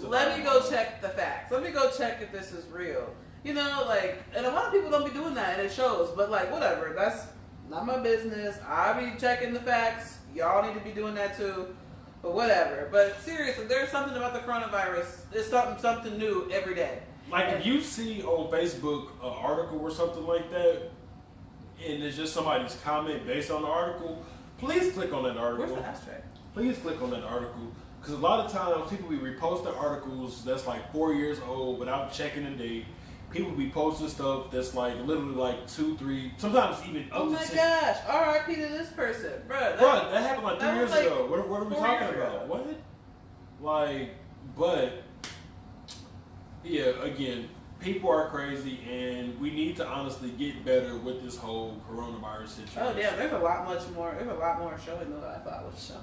Let me go check the facts. Let me go check if this is real. And a lot of people don't be doing that, and it shows. But like, whatever, that's not my business. I be checking the facts. Y'all need to be doing that too. But whatever. But seriously, there's something about the coronavirus. There's something new every day. Like if you see on Facebook an article or something like that, and it's just somebody's comment based on the article, please click on that article. Where's the ashtray? Please click on that article. Because a lot of times people be reposting articles that's like 4 years old without checking the date. People be posting stuff that's like literally like 2, 3, sometimes even up to 10. Oh my gosh, R.I.P. to this person. Bruh, that happened like 3 years ago. What are we talking about? What? Like, but, yeah, again, people are crazy and we need to honestly get better with this whole coronavirus situation. Oh, yeah, there's a lot more showing than I thought was showing.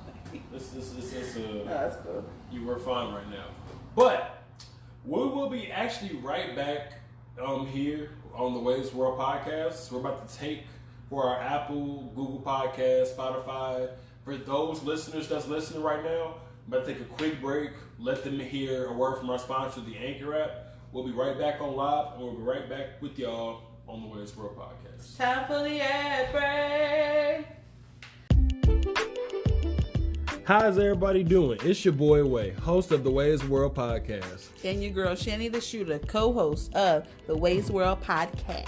No, that's cool. You were fine right now. But we will be actually right back here on the Wei'S World Podcast. We're about to take for our Apple, Google Podcast, Spotify. For those listeners that's listening right now, I'm about to take a quick break, let them hear a word from our sponsor, the Anchor app. We'll be right back on live, and we'll be right back with y'all on the Wei'S World Podcast. Time for the ad break. How's everybody doing? It's your boy Way, host of the Wei'S World podcast. And your girl Shanny the SHOOTA, co-host of the Wei'S World podcast.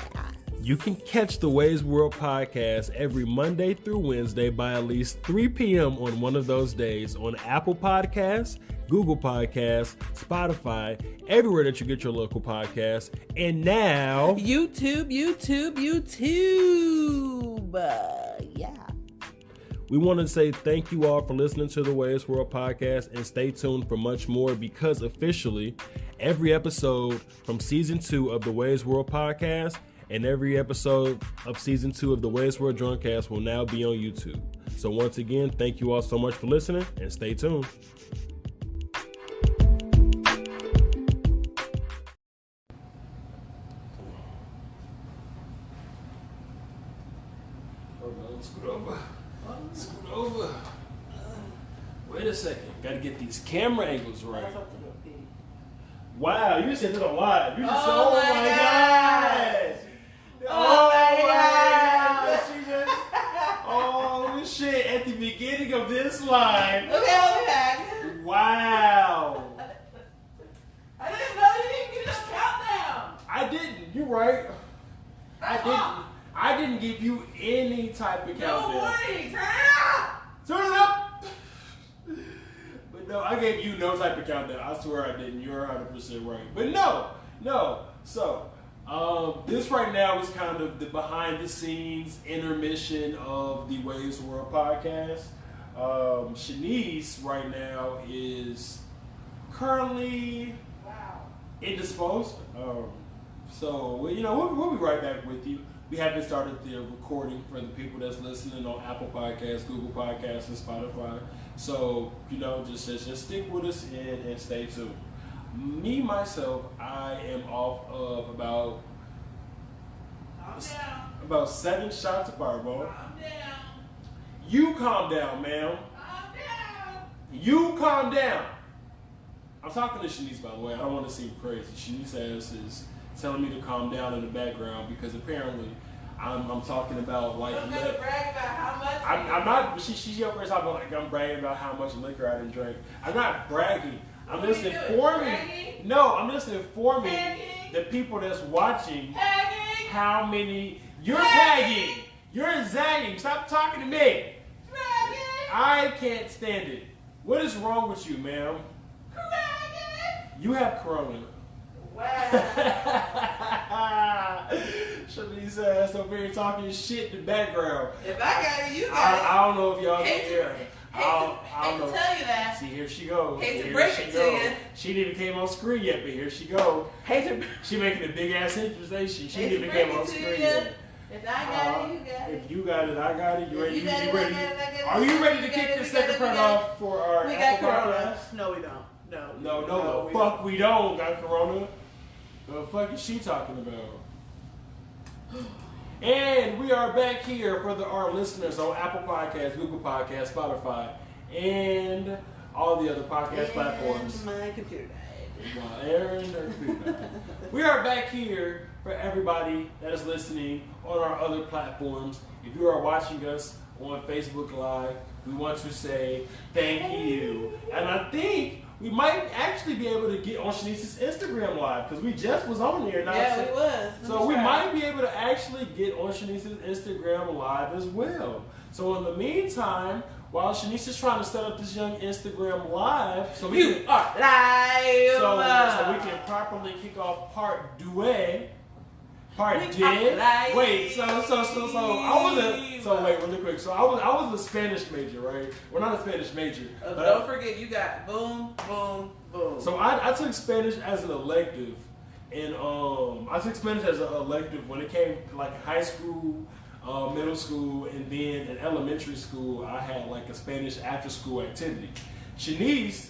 You can catch the Wei'S World podcast every Monday through Wednesday by at least 3 p.m. on one of those days on Apple Podcasts, Google Podcasts, Spotify, everywhere that you get your local podcasts, and now YouTube. Yeah. We want to say thank you all for listening to the Wei'S World podcast and stay tuned for much more because officially every episode from season 2 of the Wei'S World podcast and every episode of season 2 of the Wei'S World Drunkcast will now be on YouTube. So once again, thank you all so much for listening and stay tuned. Scoot over. Wait a second. Gotta get these camera angles right. Wow, you just did a lot. You just Oh my gosh. Oh my God. She just, oh shit, at the beginning of this line. Okay, I'll be back. Wow. I didn't know you didn't give me a countdown. I didn't. You're right. I didn't give you any type of countdown. No warning. Turn it up. Turn it up! But no, I gave you no type of countdown. I swear I didn't. You're 100% right. But no. So, this right now is kind of the behind the scenes intermission of the Wei'S World podcast. Shanice right now is currently indisposed. So, we'll be right back with you. We haven't started the recording for the people that's listening on Apple Podcasts, Google Podcasts, and Spotify. So, just stick with us and stay tuned. Me, myself, I am off of about 7 shots of Fireball. Calm down. You calm down, ma'am. Calm down. You calm down. I'm talking to Shanice, by the way. I don't want to seem crazy. Shanice is telling me to calm down in the background because apparently I'm talking about like. I'm gonna brag about how much. I'm not. She's up there talking about like I'm bragging about how much liquor I didn't drink. I'm not bragging. I'm What just are you doing? informing. Bragging? No, I'm just informing Bragging? the people that's watching Bragging? how many. You're Bragging? bragging. You're zagging. Stop talking to me. Bragging? I can't stand it. What is wrong with you, ma'am? Bragging? You have corona. Wow. Shanice ass over here talking shit in the background. If I got it, you got it. I don't know if y'all can Hate hear. I Hate don't to know. tell you that. See, here she goes. Hate to Here break she it to go. you. She didn't even came on screen yet, but here she go. Hate to She making a big ass entrance, ain't she? She Hate didn't to even break came on it to screen you. yet. If I got it, you got it. If you got it, I got it. You If ready? you got You it, ready? I got it. Are you ready to We kick got it, this we got second it, part we got it. off for our We got Apple corona. podcast? No, we don't. No, fuck, we don't got corona. The fuck is she talking about? And we are back here for our listeners on Apple Podcasts, Google Podcasts, Spotify, and all the other podcast platforms. My computer died. While Aaron, we are back here for everybody that is listening on our other platforms. If you are watching us on Facebook Live, we want to say thank you. And I think we might actually be able to get on Shanice's Instagram Live because we just was on there. Yeah, we was. So we might be able to actually get on Shanice's Instagram Live as well. So in the meantime, while Shanice is trying to set up this young Instagram Live, so we You are live. so we can properly kick off part 2. Part We did. are live. Wait, so I was wait really quick. So I was a Spanish major, right? Well, not a Spanish major. But but don't forget, you got boom, boom, boom. So I took Spanish as an elective, and I took Spanish as an elective when it came to like high school, middle school, and then in elementary school I had like a Spanish after school activity. Shanice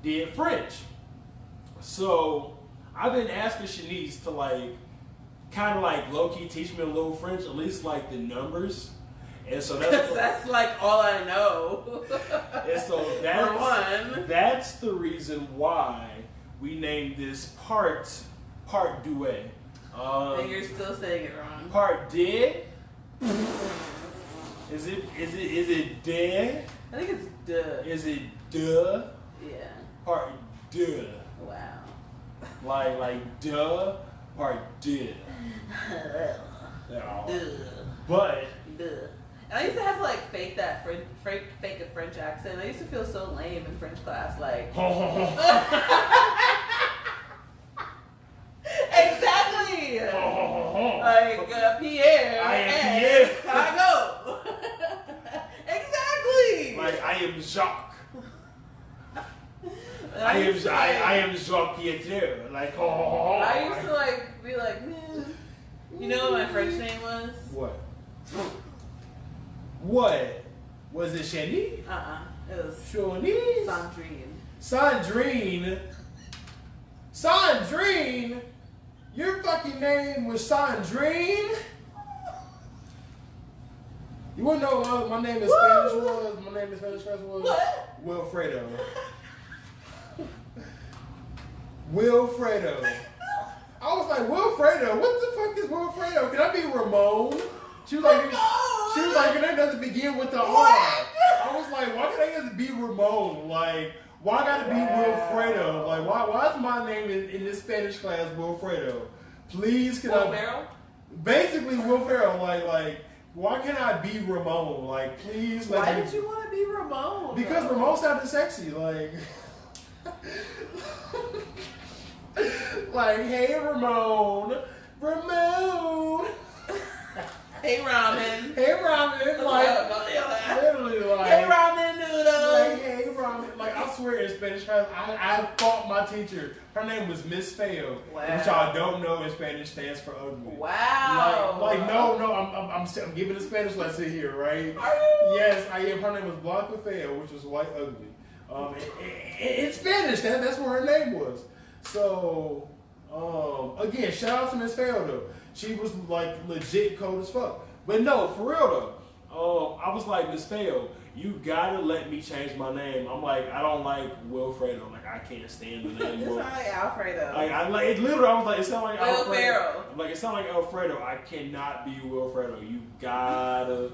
did French, so I've been asking Shanice to like kind of like low key teach me a little French, at least like the numbers. And so that's like all I know. And so that's the reason why we named this part 2. And you're still saying it wrong. Part did. Is it de? I think it's duh. Is it duh? Yeah. Part duh. Wow. Like duh, part duh. Duh. But Duh. And I used to have to like fake that fake a French accent. I used to feel so lame in French class, like. Exactly. Like Pierre. I am Pierre. Chicago. Exactly. Like I am Jacques. I am Jacques Pietre. Like I used to like be like, man. You know what my French name was? What? What? Was it SHANNY? It was SHANNY. Sandrine. Sandrine? Your fucking name was Sandrine? You wanna know what my name in Spanish was? My name in Spanish was? What? Wilfredo. Wilfredo. I was like, Wilfredo? What the fuck is Wilfredo? Can I be Ramon? She was like, and that doesn't begin with the R. I was like, why can't I just be Ramon? Like, why gotta be Wilfredo? Like, why is my name in this Spanish class Wilfredo? Please, can Will Basically, Wilfredo. Like, why can't I be Ramon? Like, please. Why did you want to be Ramon? Because Ramon sounded sexy. Like, like, hey, Ramon. Hey, ramen. Hey, ramen. Like, literally, like. Hey, ramen noodles. Like, hey, ramen. Like, I swear in Spanish class, I fought my teacher. Her name was Miss Feo. Wow. Which y'all don't know in Spanish stands for ugly. Wow. Like no, I'm giving a Spanish lesson here, right? Are you? Yes, I am. Her name was Blanca Feo, which was white ugly. In Spanish, that's what her name was. So, again, shout out to Miss Feo though. She was like legit cold as fuck. But no, for real though. I was like, Miss Feo, you gotta let me change my name. I'm like, I don't like Wilfredo. Like, I can't stand the name. It sounds like Alfredo. Like it literally. I was like, it sounds like Alfredo. I'm like, it sounds like Alfredo. I cannot be Wilfredo. You gotta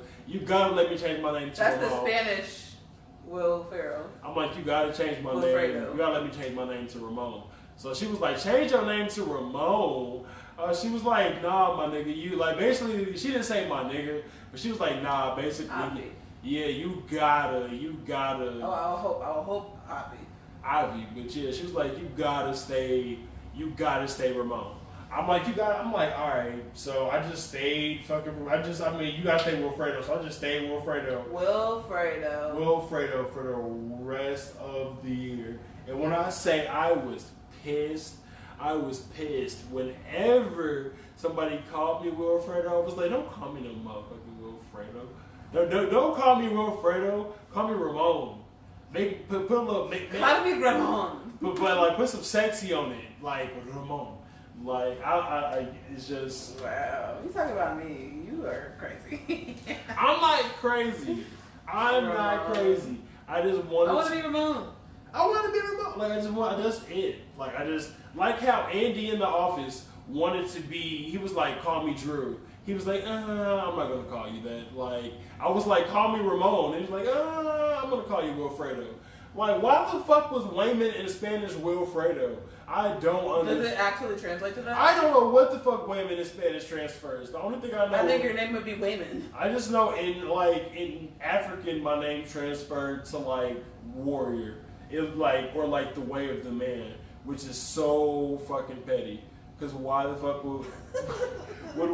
let me change my name to That's Ramon. the Spanish Will Ferrell. I'm like, you gotta change my name. Wilfredo. You gotta let me change my name to Ramon. So she was like, change your name to Ramon. She was like, nah, my nigga. You like basically. She didn't say my nigga, but she was like, nah, basically. Avi. Yeah, you gotta. Oh, I'll hope Ivy, but yeah, she was like, you gotta stay Ramon. I'm like, I'm like, all right. So I just stayed you gotta stay Wilfredo. So I just stayed Wilfredo for the rest of the year. And when I say I was pissed. Whenever somebody called me Wilfredo, I was like, don't call me no motherfucking Wilfredo. Don't call me Wilfredo. Call me Ramon. Put a little. Call me Ramon. But like put some sexy on it, like Ramon. Like I it's just. Wow, you talking about me? You are crazy. I'm not crazy. I'm not crazy. I just want. I want to be Ramon. I want to be Ramon. Like that's it. Like I just like how Andy in the office wanted to be. He was like, call me Drew. He was like, I'm not gonna call you that. Like I was like, call me Ramon. And he was like, I'm gonna call you Wilfredo. Like why the fuck was Wayman in Spanish Wilfredo? I don't understand. Does it actually translate to that? I don't know what the fuck Wayman in Spanish transfers. The only thing I know. I think your name would be Wayman. I just know in African my name transferred to like warrior. It or like the way of the man, which is so fucking petty. Because why the fuck would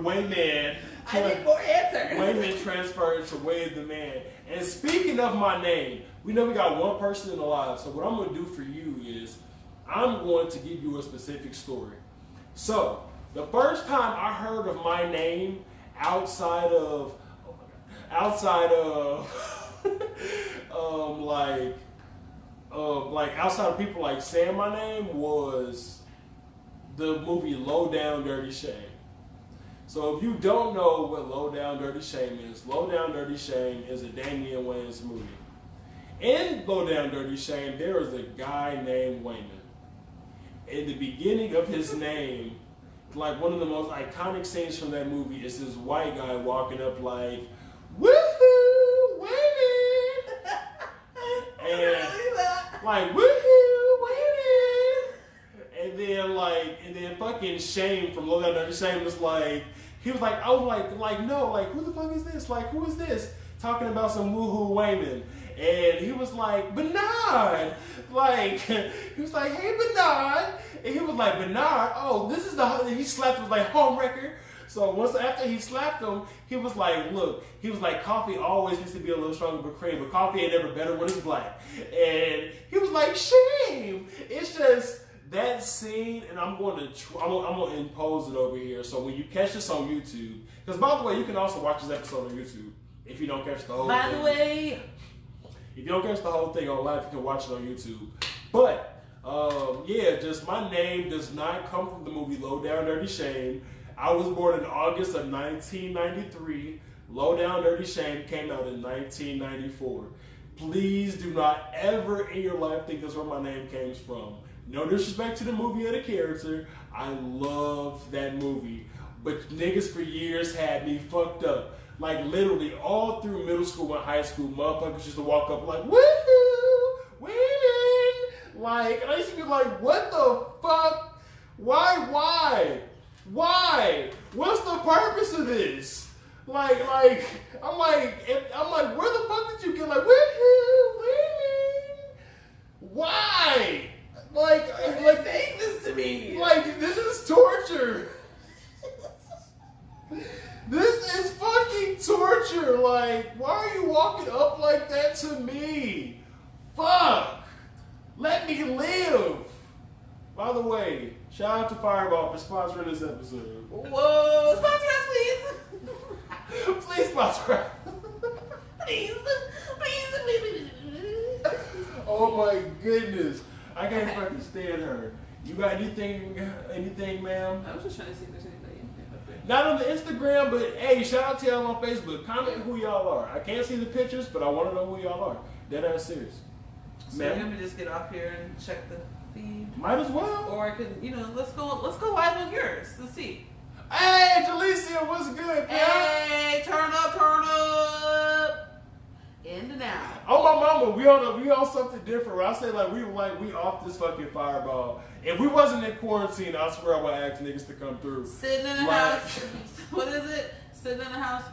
Wayman? I need more answers. Wayman transferred to way of the man. And speaking of my name, we know we got one person in the live. So what I'm gonna do for you is I'm going to give you a specific story. So the first time I heard of my name outside of outside of people like saying my name was the movie Low Down Dirty Shame. So if you don't know what Low Down Dirty Shame is, Low Down Dirty Shame is a Damian Wayans movie. In Low Down Dirty Shame, there is a guy named Wayman. In the beginning of his name, like one of the most iconic scenes from that movie is this white guy walking up like, woohoo! like, woohoo, women. And then fucking Shane from Low Down Dirty Shame was like, he was like, oh, no, like, who the fuck is this? Like, who is this? Talking about some woohoo Wayman. And he was like, Bernard. Like, he was like, hey, Bernard. And he was like, Bernard, oh, this is he slapped him, like, home wrecker. So once after he slapped him, he was like, look, he was like, coffee always needs to be a little stronger but cream, but coffee ain't ever better when it's black. And he was like, shame. It's just that scene, and I'm gonna impose it over here. So when you catch this on YouTube, because by the way, you can also watch this episode on YouTube if you don't catch the whole thing. By the way, if you don't catch the whole thing on live, you can watch it on YouTube. But yeah, just my name does not come from the movie Low Down Dirty Shame. I was born in August of 1993. Low Down Dirty Shame came out in 1994. Please do not ever in your life think that's where my name came from. No disrespect to the movie or the character. I love that movie. But niggas for years had me fucked up. Like literally all through middle school and high school, motherfuckers used to walk up like, woohoo, women. Like, and I used to be like, what the fuck? Why? What's the purpose of this? I'm like, where the fuck did you get like, woohoo, women? Why? Like saying this to me. Like, this is torture. This is fucking torture. Like, why are you walking up like that to me? Fuck. Let me live. By the way, shout out to Fireball for sponsoring this episode. Whoa, sponsor us, please. Please sponsor us. Please. Oh my goodness. I can't fucking stand her. You got anything, ma'am? I was just trying to see if there's anybody up there. Not on the Instagram, but hey, shout out to y'all on Facebook. Comment who y'all are. I can't see the pictures, but I want to know who y'all are. Dead ass serious. So we're gonna just get off here and check the feed. Might as well. Or I could, let's go live on yours. Let's see. Hey, Jalecia, what's good, man? Hey, turn up. In and out. Oh my mama, we on something different. I say we off this fucking Fireball. If we wasn't in quarantine, I swear I would ask niggas to come through. Sitting in the house. What is it? Sitting in the house.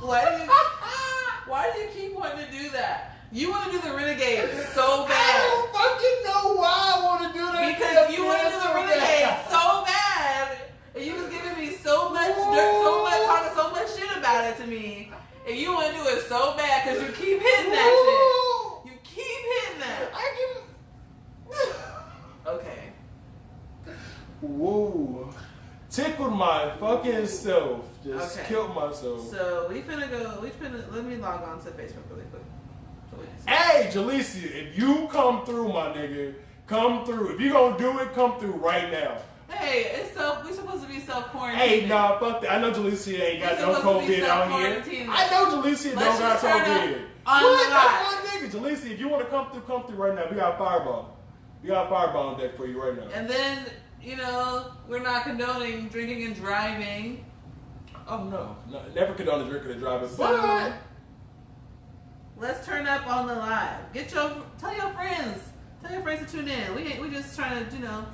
Why do you keep wanting to do that? You want to do the renegade so bad. I don't fucking know why I want to do that. Because you want to do the renegade so bad. And you was giving me so much talking so much shit about it to me. And you want to do it so bad because you keep hitting that shit. You keep hitting that. Okay. Whoa. Tickled my fucking self. Just killed myself. So let me log on to Facebook really quick. Hey, Jalecia, if you come through, my nigga, come through. If you gonna do it, come through right now. Hey, we supposed to be self-quarantining. Hey, nah, fuck that. I know Jalecia ain't got no COVID out here. I know Jalecia don't got COVID. What? That's my nigga. Jalecia, if you want to come through right now. We got Fireball. We got Fireball on deck for you right now. And then, we're not condoning drinking and driving. Oh, no. Never condoning drinking and driving. But let's turn up on the live. Tell your friends. Tell your friends to tune in. We just trying to,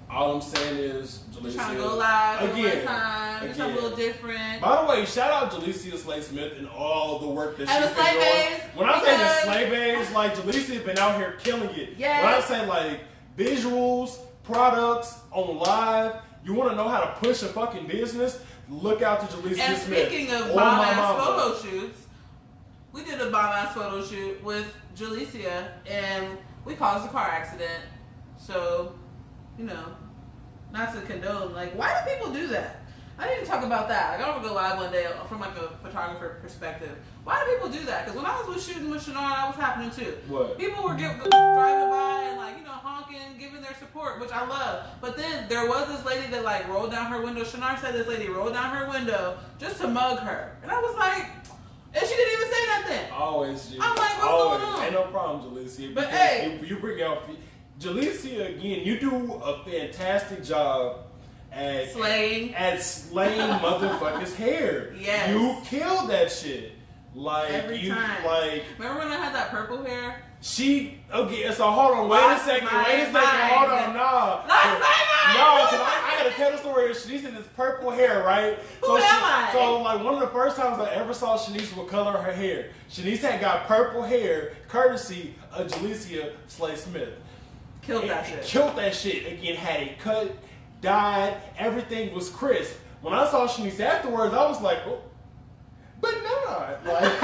All I'm saying is, Jalecia, trying to go live again, time. Do something a little different. By the way, shout out Jalecia Slay Smith and all the work that she's been doing. When I say the Slay Babes, like Jalecia been out here killing it. Yes. When I say like visuals, products on live, you want to know how to push a fucking business, look out to Jalecia and Smith. And speaking of bomb-ass photo shoots, we did a bomb-ass photo shoot with Jalecia and we caused a car accident. So, not to condone, why do people do that? I need to talk about that. I want to go live one day from a photographer perspective. Why do people do that? Because when I was shooting with Shannon, that was happening too. What? People were driving by and honking, giving their support, which I love. But then there was this lady that rolled down her window. Shannon said this lady rolled down her window just to mug her, and I was like, and she didn't even say nothing. Always, G. I'm like, what's going on? Ain't no problem, Jalecia. But hey, you bring out Jalecia again. You do a fantastic job at slaying motherfuckers' hair. Yes. You killed that shit. Like every time. like. Remember when I had that purple hair? Okay, so hold on, wait a second, hold on, no, because I gotta tell the story. Shanice had this purple hair, right? Who am I? So like one of the first times I ever saw Shanice with color her hair, Shanice had got purple hair, courtesy of Jalecia Slade Smith. Killed that shit. Killed that shit. Again, had it cut, dyed, everything was crisp. When I saw Shanice afterwards, I was like, oh, but not. Like,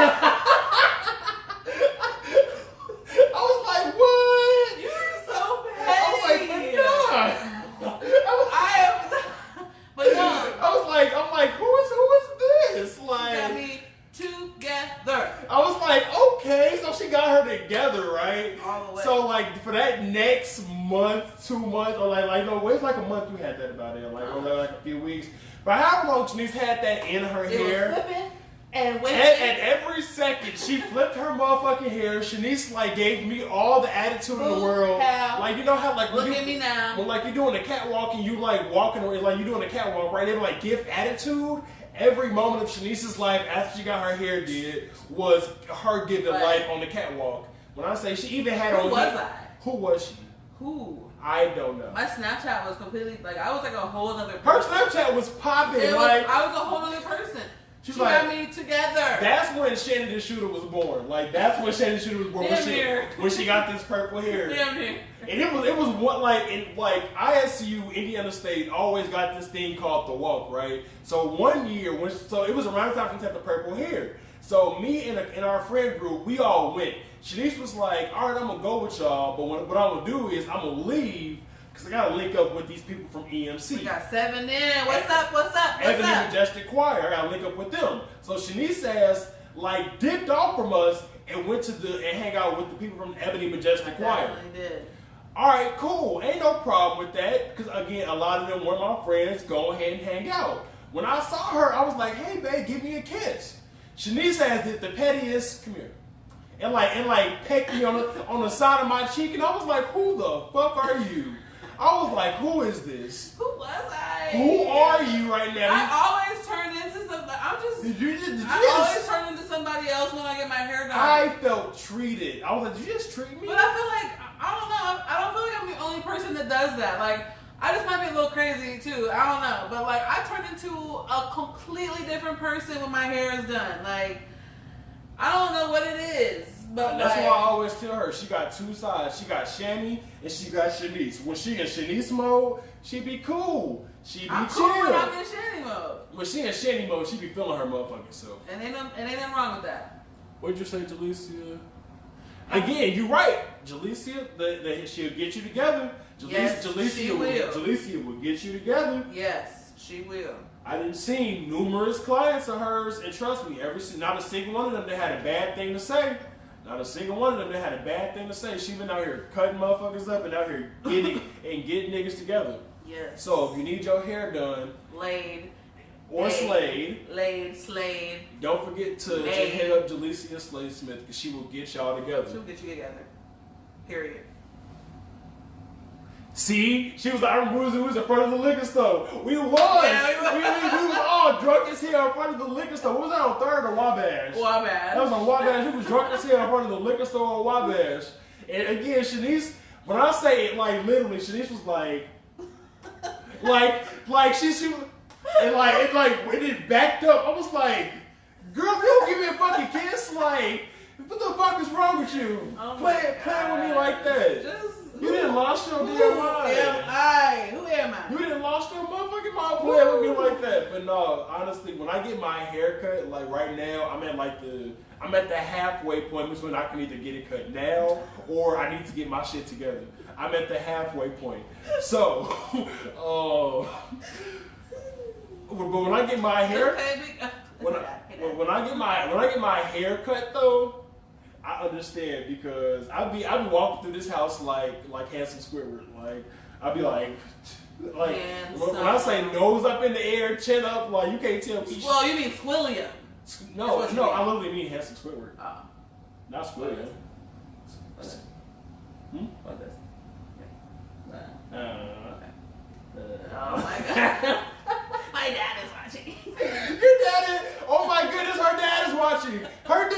I was like, what? You're so petty. I was like, but not. But no. I'm like, who is this? Like, Got me together. I was like, okay, so she got her together, right? All the way. So like for that next month, 2 months, or like no, it's like a month you had that about it, like or like a few weeks. But however long Shanice had that in her hair. Was flipping and waiting. At every second, she flipped her motherfucking hair. Shanice like gave me all the attitude in the world. Like you know how like look at me now. When like you're doing a catwalk and you like walking or like you're doing a catwalk, right? They like give attitude. Every moment of Shanice's life after she got her hair did was her giving life on the catwalk. When I say she even had Who was I? Who was she? Who? I don't know. My Snapchat was completely like I was like a whole other person. Her Snapchat was popping. Like I was a whole other person. She like, got me together. That's when SHANNY the SHOOTA was born. Like that's when SHANNY the SHOOTA was born. When she got this purple hair. Damn near. And it was what like in like ISU Indiana State always got this thing called the walk, right? So one year so it was around the time she had the purple hair. So me and our friend group, we all went. Shanice was like, all right, I'm gonna go with y'all, but what I'm gonna do is I'm gonna leave because I gotta link up with these people from EMC. We got 7 in. What's up? Ebony Majestic Choir. I gotta link up with them. So Shanice ass like dipped off from us and went to and hang out with the people from Ebony Majestic Choir. Definitely did. All right, cool. Ain't no problem with that because again, a lot of them were my friends. Go ahead and hang out. When I saw her, I was like, "Hey, babe, give me a kiss." Shanice ass did the pettiest. Come here. And like pecked me on the side of my cheek, and I was like, "Who the fuck are you?" I was like, "Who is this? Who was I? Who are you right now?" I always turn into something. I always turn into somebody else when I get my hair done. I felt treated. I was like, "Did you just treat me?" But I feel like I don't know. I don't feel like I'm the only person that does that. Like I just might be a little crazy too. I don't know. But like I turn into a completely different person when my hair is done. Like I don't know what it is. But that's why I always tell her she got two sides. She got SHANNY and she got Shanice. When she in Shanice mode, she be cool. She be I'm chill. cool when I'm in SHANNY mode. When she in SHANNY mode, she be feeling her motherfucking self. And ain't nothing wrong with that. What'd you say, Jalecia? Again, you right. Jalecia, she'll get you together. Jalecia will get you together. Yes, she will. I done seen numerous clients of hers, and trust me, not a single one of them that had a bad thing to say. Not a single one of them that had a bad thing to say. She been out here cutting motherfuckers up and out here getting niggas together. Yes. So if you need your hair done, slayed, don't forget to hit up Jalecia Slade Smith because she will get y'all together. She'll get you together. Period. See, she was like, we was in front of the liquor store. We was. Yeah, we was all drunk as hell in front of the liquor store. What was that on 3rd or Wabash? Wabash. That was on Wabash. We was drunk as hell in front of the liquor store on Wabash. And again, Shanice, when I say it, like literally, Shanice was like she and when it backed up, I was like, girl, if you don't give me a fucking kiss, like, what the fuck is wrong with you? Oh playing with me like that. You didn't lost your damn mind. Who am I? You didn't lost your motherfucking mind playing with me like that. But no, honestly, when I get my hair cut, like right now, I'm at the halfway point between I can either get it cut now or I need to get my shit together. I'm at the halfway point. So, but when I get my hair, when I get my hair cut though, I understand because I be walking through this house like handsome Squidward. Like I'll be like when I say nose up in the air, chin up, like you can't tell me. Well, you mean Squilliam? No, I literally mean handsome Squidward. Oh, not Squilliam. What is? Oh my god. My dad is watching. Your dad is, oh my goodness, her dad is watching. Her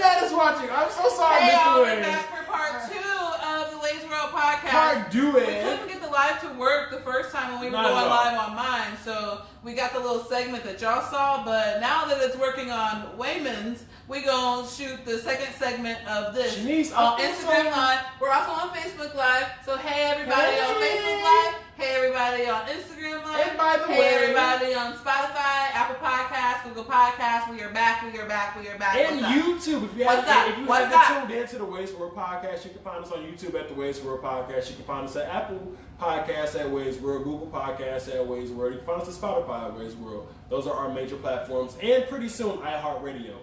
we got the little segment that y'all saw, but now that it's working on Wei'S, we gonna shoot the second segment of this on Instagram Live. We're also on Facebook Live. So hey everybody on Facebook Live. Hey everybody on Instagram Live. And by the way, hey everybody on Spotify, Apple Podcasts, Google Podcasts. We are back. We are back. We are back. And YouTube. If you haven't tuned into the Wei'S World Podcast, you can find us on YouTube at the Wei'S World Podcast. You can find us at Apple Podcasts at Wei'S World, Google Podcasts at Wei'S World. You can find us at Spotify at Wei'S World. Those are our major platforms. And pretty soon, iHeart Radio.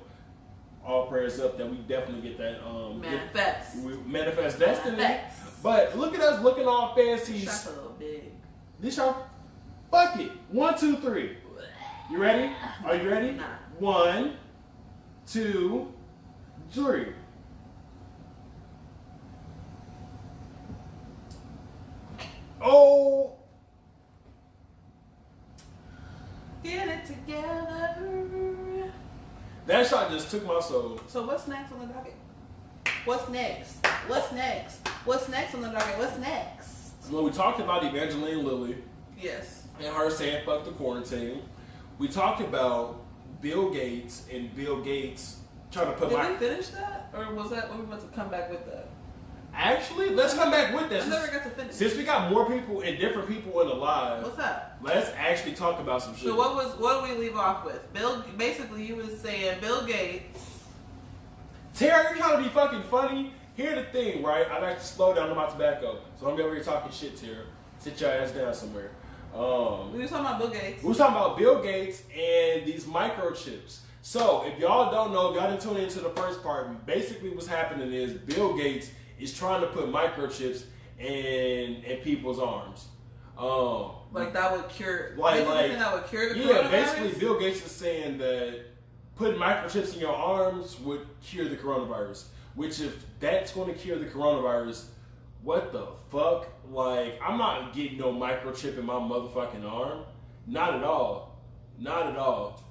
All prayers up that we definitely get that manifest destiny. But look at us looking all fancy. Shot's a little big. This y'all, fuck it. 1, 2, 3. You ready? Are you ready? Nah. 1, 2, 3. Oh. Get it together. That shot just took my soul. So what's next on the docket? What's next? What's next? What's next on the docket? What's next? Well, we talked about Evangeline Lilly. Yes. And her saying fuck the quarantine. We talked about Bill Gates and Bill Gates trying to put Did we finish that? Or was that when we went to come back with that? Actually, let's come back with this. I never got to finish. Since we got more people and different people in the live. What's that? Let's actually talk about some shit. So what did we leave off with? Basically you was saying Bill Gates. Tara, you're trying to be fucking funny. Here's the thing, right? I've actually slowed down on my tobacco. So I'm over here talking shit, Tara. Sit your ass down somewhere. We were talking about Bill Gates. We were talking about Bill Gates and these microchips. So if y'all don't know, if y'all didn't tune into the first part, basically what's happening is Bill Gates is trying to put microchips in people's arms. Like that would cure. Like that would cure the coronavirus? Yeah, basically Bill Gates is saying that putting microchips in your arms would cure the coronavirus. Which if that's going to cure the coronavirus, what the fuck? Like, I'm not getting no microchip in my motherfucking arm. Not at all. Not at all.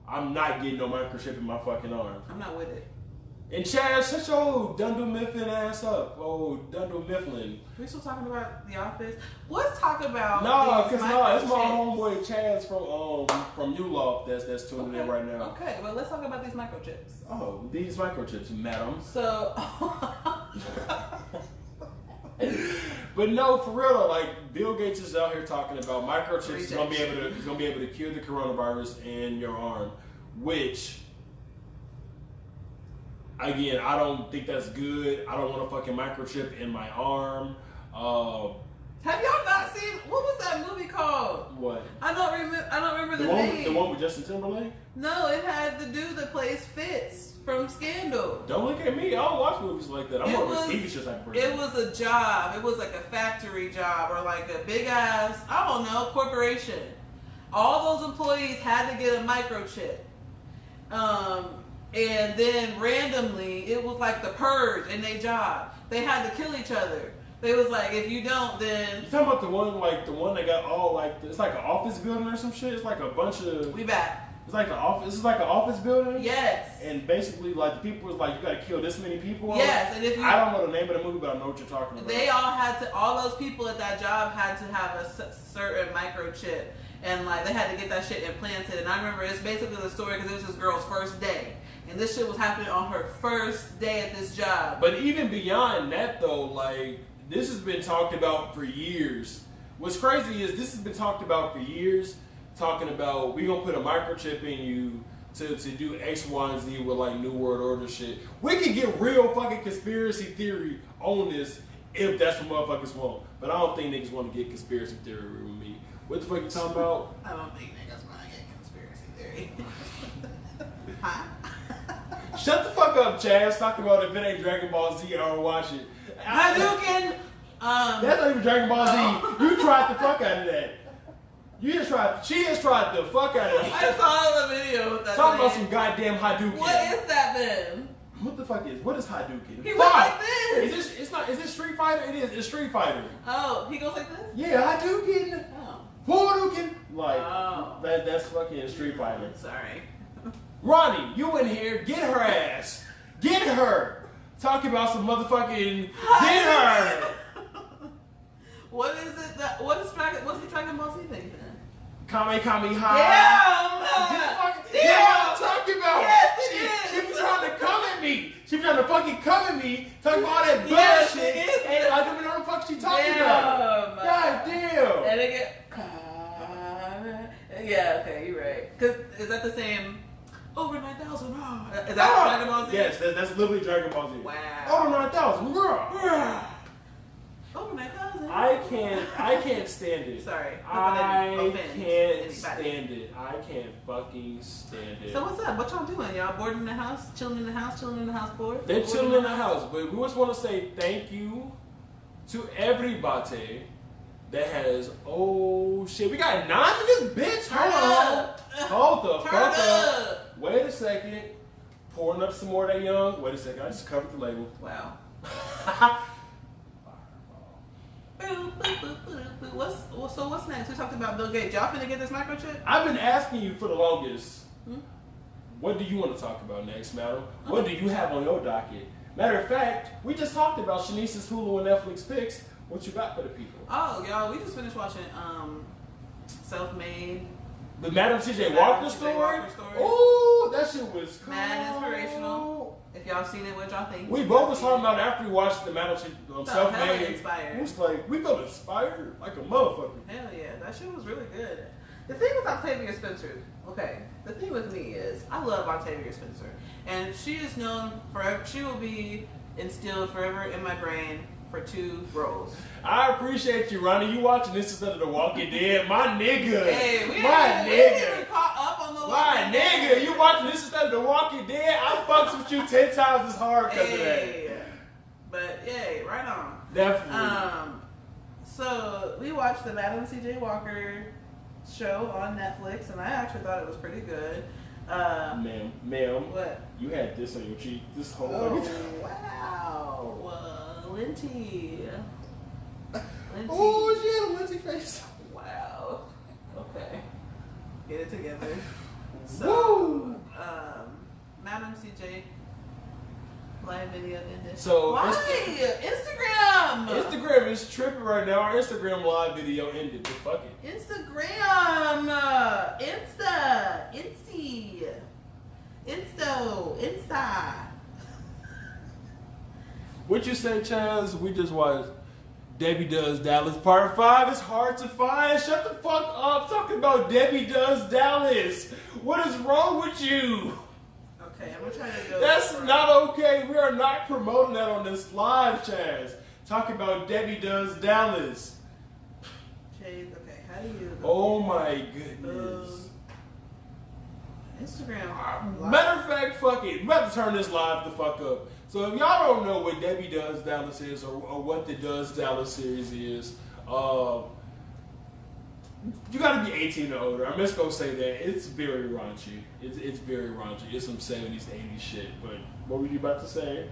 I'm not getting no microchip in my fucking arm. I'm not with it. And Chad, shut your old Dundu Mifflin ass up. Oh, Dundu Mifflin. We still talking about The Office? Let's talk about it's my homeboy Chaz from Uloft that's tuning in right now. Okay, well let's talk about these microchips. Oh, these microchips, madam. So but no, for real though, like Bill Gates is out here talking about microchips is gonna be able to cure the coronavirus in your arm, which again, I don't think that's good. I don't want a fucking microchip in my arm. Have y'all not seen what was that movie called? What? I don't remember the name. The one with Justin Timberlake? No, it had the dude that plays Fitz from Scandal. Don't look at me. I don't watch movies like that. I'm more of a TV show type person. It was a job. It was like a factory job or like a big ass, I don't know, corporation. All those employees had to get a microchip. And then randomly, it was like the purge in their job. They had to kill each other. They was like, if you don't, then... You talking about the one that got all like, it's like an office building or some shit? It's like a bunch of... We back. It's like this is like an office building? Yes. And basically, like, the people was like, you gotta kill this many people? Yes, and if you... I don't know the name of the movie, but I know what you're talking about. They all had to... All those people at that job had to have a certain microchip. And, like, they had to get that shit implanted. And I remember it's basically the story because it was this girl's first day. And this shit was happening on her first day at this job. But even beyond that, though, like, this has been talked about for years. What's crazy is this has been talked about for years, talking about we gonna put a microchip in you to do X, Y, and Z with, like, New World Order shit. We can get real fucking conspiracy theory on this if that's what motherfuckers want. But I don't think niggas want to get conspiracy theory with me. What the fuck you talking about? I don't think niggas want to get conspiracy theory. Huh? Shut the fuck up, Chaz. Talk about if it ain't Dragon Ball Z, I don't watch it. Hadouken! That's not even Dragon Ball Z. You tried the fuck out of that. She has tried the fuck out of that. I saw the video with that. Talk about some goddamn Hadouken. What is that then? What the fuck is? What is Hadouken? He went like this. Is it Street Fighter? It is. It's Street Fighter. Oh, he goes like this? Yeah, Hadouken. Oh. Hadouken. Like, that's fucking Street Fighter. Sorry. Ronnie, you in here, get her ass. Get her. Talk about some motherfucking, get her. What is it what's the Dragon Ball Z thing then? Kame high. Damn! Yeah, what I'm talking about. Yes, she was trying to come at me. She was trying to fucking come at me, talking about all that Yes, bullshit. it is. And I don't know what the fuck she talking about. God damn. And it get. Yeah, okay, you're right. Cause is that the same? Over 9,000. Is that Dragon Ball Z? Yes, that's literally Dragon Ball Z. Wow. Over 9,000. Over 9,000. I can't stand it. Sorry. I can't stand it. I can't fucking stand it. So what's up? What y'all doing? Y'all bored in the house? Chilling in the house? Bored? They're chilling in the house. But we just want to say thank you to everybody that has, oh shit, we got 9 in this bitch. Hold the fuck up. Wait a second. Pouring up some more of that young. Wait a second, I just covered the label. Wow. What's next? We talked about Bill Gates. Y'all finna get this microchip? I've been asking you for the longest. What do you want to talk about next, madam? What do you have on your docket? Matter of fact, we just talked about Shanice's Hulu and Netflix picks. What you got for the people? Oh, y'all, we just finished watching Self-Made. The Madam C.J. Walker story? Oh, that shit was cool. Mad inspirational. If y'all seen it, what y'all think? We both was talking about after we watched the Madam Self-Made. Inspired. We was like, we felt inspired like a motherfucker. Hell yeah, that shit was really good. The thing with Octavia Spencer, okay, the thing with me is, I love Octavia Spencer. And she is known forever, she will be instilled forever in my brain for 2 roles. I appreciate you, Ronnie. You watching this instead of The Walking Dead. My nigga. Hey, we nigga. caught up on The Walking My Dead. nigga. You watching this instead of The Walking Dead. I fucks with you 10 times as hard because of that. But, yay, right on. Definitely. So, we watched the Madam C.J. Walker show on Netflix, and I actually thought it was pretty good. Ma'am. What? You had this on your cheek this whole Oh, fucking time. wow. Linty. Oh, she had a Linty face. Wow. Okay. Get it together. So, Madam CJ live video ended. So why? Instagram. Instagram is tripping right now. Our Instagram live video ended. But fuck it. Instagram. Insta. What you say, Chaz? We just watched Debbie Does Dallas Part 5. It's hard to find. Shut the fuck up. Talking about Debbie Does Dallas. What is wrong with you? Okay, I'm gonna try to go. That's not okay. We are not promoting that on this live, Chaz. Talking about Debbie Does Dallas. Okay, how do you? Oh my goodness. Instagram. Matter of fact, fuck it. We're about to turn this live the fuck up. So if y'all don't know what Debbie Does Dallas is or what the Does Dallas series is, you gotta be 18 or older. I'm just gonna say that. It's very raunchy. It's very raunchy. It's some 70s, 80s shit. But what were you about to say?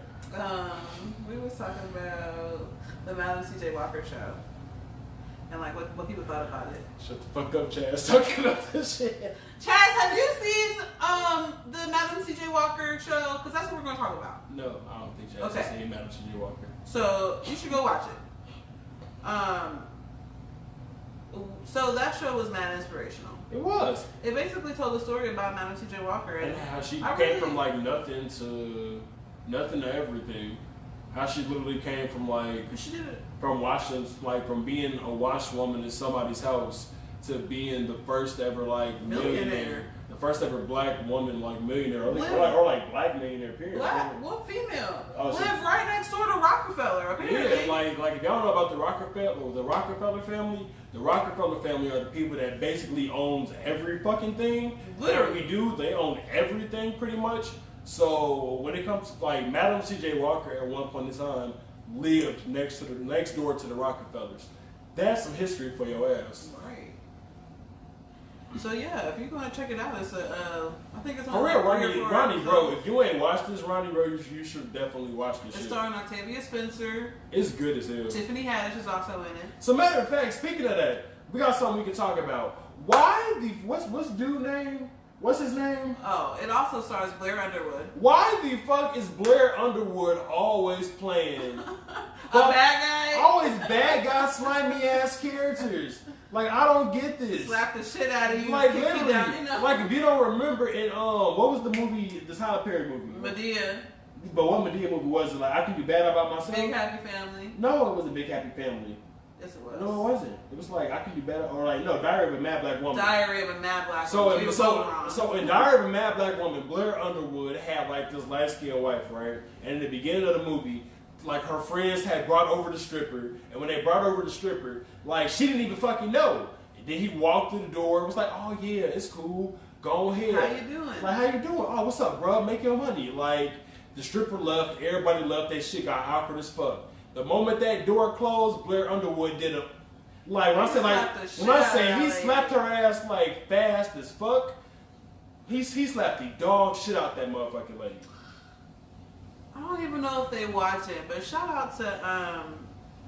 We was talking about the Madam C.J. Walker show. And like what people thought about it. Shut the fuck up, Chaz. Talking about this shit. Chaz, have you seen the Madam C.J. Walker show? Because that's what we're going to talk about. No, I don't think Chaz has seen Madam C.J. Walker. So you should go watch it. So that show was mad inspirational. It was. It basically told the story about Madam C.J. Walker and how she came from like nothing to everything. How she literally came from like from washing, like from being a washwoman in somebody's house to being the first ever like millionaire, the first ever black woman like millionaire, or like black millionaire. Period. Black, what female? Live right next door to Rockefeller. Apparently. Yeah, like if y'all know about the Rockefeller family. The Rockefeller family are the people that basically owns every fucking thing that we do. They own everything pretty much. So when it comes to like Madam C.J. Walker at one point in time lived next door to the Rockefellers. That's some history for your ass. Right. So yeah, if you're gonna check it out, it's I think it's on. For real, Ronnie, bro. If you ain't watched this, Ronnie, bro, you should definitely watch this. It's starring Octavia Spencer. It's good as hell. Tiffany Haddish is also in it. So matter of fact, speaking of that, we got something we can talk about. Why the what's dude name? What's his name? Oh, it also stars Blair Underwood. Why the fuck is Blair Underwood always playing a bad guy? Always bad guy, slimy ass characters. Like, I don't get this. Slap the shit out of you. Like, kick literally. you down, you know? Like, if you don't remember in, what was the movie, the Tyler Perry movie? Medea. But what Medea movie was it? Like, I Can Be Bad About Myself? Big Happy Family. No, it wasn't Big Happy Family. Yes, it was. No, it wasn't. It was like, I Can Be Better, or like, no, Diary of a Mad Black Woman. Diary of a Mad Black Woman. So in Diary of a Mad Black Woman, Blair Underwood had like this light-skinned wife, right? And in the beginning of the movie, like her friends had brought over the stripper, and when they brought over the stripper, like she didn't even fucking know. And then he walked through the door and was like, "Oh yeah, it's cool. Go ahead. How you doing? Like, how you doing? Oh, what's up, bro? Make your money." Like, the stripper left, everybody left. That shit got awkward as fuck. The moment that door closed, Blair Underwood did a like when I say he slapped her ass like fast as fuck. He slapped the dog shit out that motherfucking lady. I don't even know if they watch it, but shout out to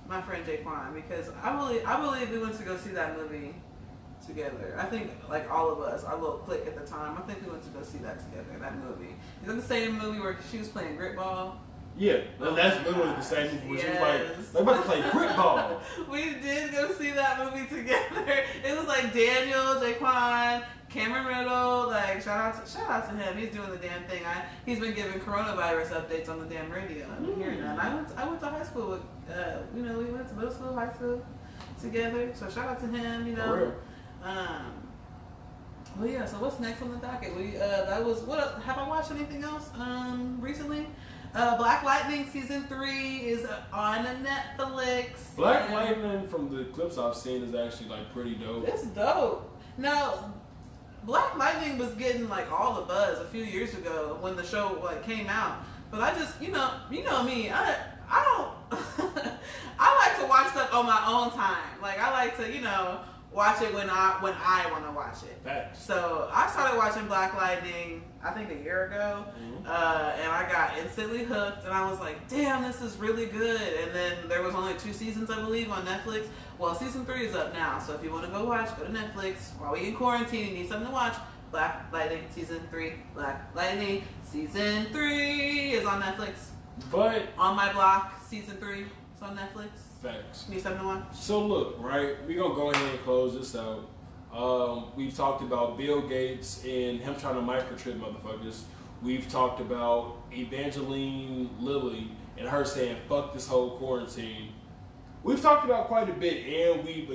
my friend Jaquan, because I believe we went to go see that movie together. I think like all of us, our little clique at the time, I think we went to go see that together, that movie. Is that the same movie where she was playing grit ball? Yeah, that's literally the same movie where she was like, they're about to play grit ball. We did go see that movie together. It was like Daniel, Jaquan, Cameron Riddle, like shout out to him. He's doing the damn thing. He's been giving coronavirus updates on the damn radio. I've been hearing that. I went to high school with we went to middle school, high school together. So shout out to him, you know. For real. Well yeah, so what's next on the docket? That was what have I watched anything else recently? Black Lightning season 3 is on Netflix. Black Lightning, from the clips I've seen, is actually like pretty dope. It's dope. Now, Black Lightning was getting like all the buzz a few years ago when the show like came out, but I just you know me, I don't I like to watch stuff on my own time. Like I like to watch it when I want to watch it. Facts. So I started watching Black Lightning I think a year ago, and I got instantly hooked, and I was like, damn, this is really good. And then there was only 2 seasons, I believe, on Netflix. Well, season 3 is up now, so if you want to go watch, go to Netflix. While we in quarantine, you need something to watch. Black Lightning season 3. Black Lightning season 3 is on Netflix. But On My Block season 3 is on Netflix. Facts. Need something to watch? So look, right, we're going to go ahead and close this out. We've talked about Bill Gates and him trying to microchip motherfuckers. We've talked about Evangeline Lilly and her saying, fuck this whole quarantine. We've talked about quite a bit, and we've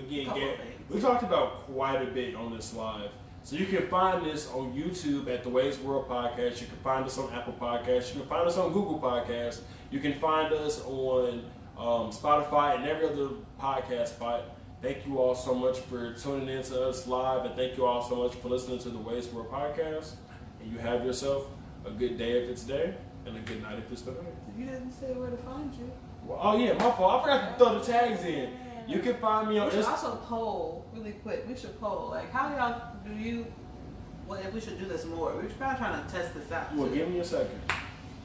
talked about quite a bit on this live. So you can find this on YouTube at the Wei'S World Podcast. You can find us on Apple Podcasts. You can find us on Google Podcasts. You can find us on Spotify and every other podcast spot. Thank you all so much for tuning in to us live, and thank you all so much for listening to the Wei'S World Podcast. And you have yourself a good day if it's day, and a good night if it's the night. You didn't say where to find you. Well, oh yeah, my fault. I forgot to throw the tags in. You can find me on Instagram. We should also poll really quick. We should poll like how if we should do this more. We're trying to test this out. Well, give me a second.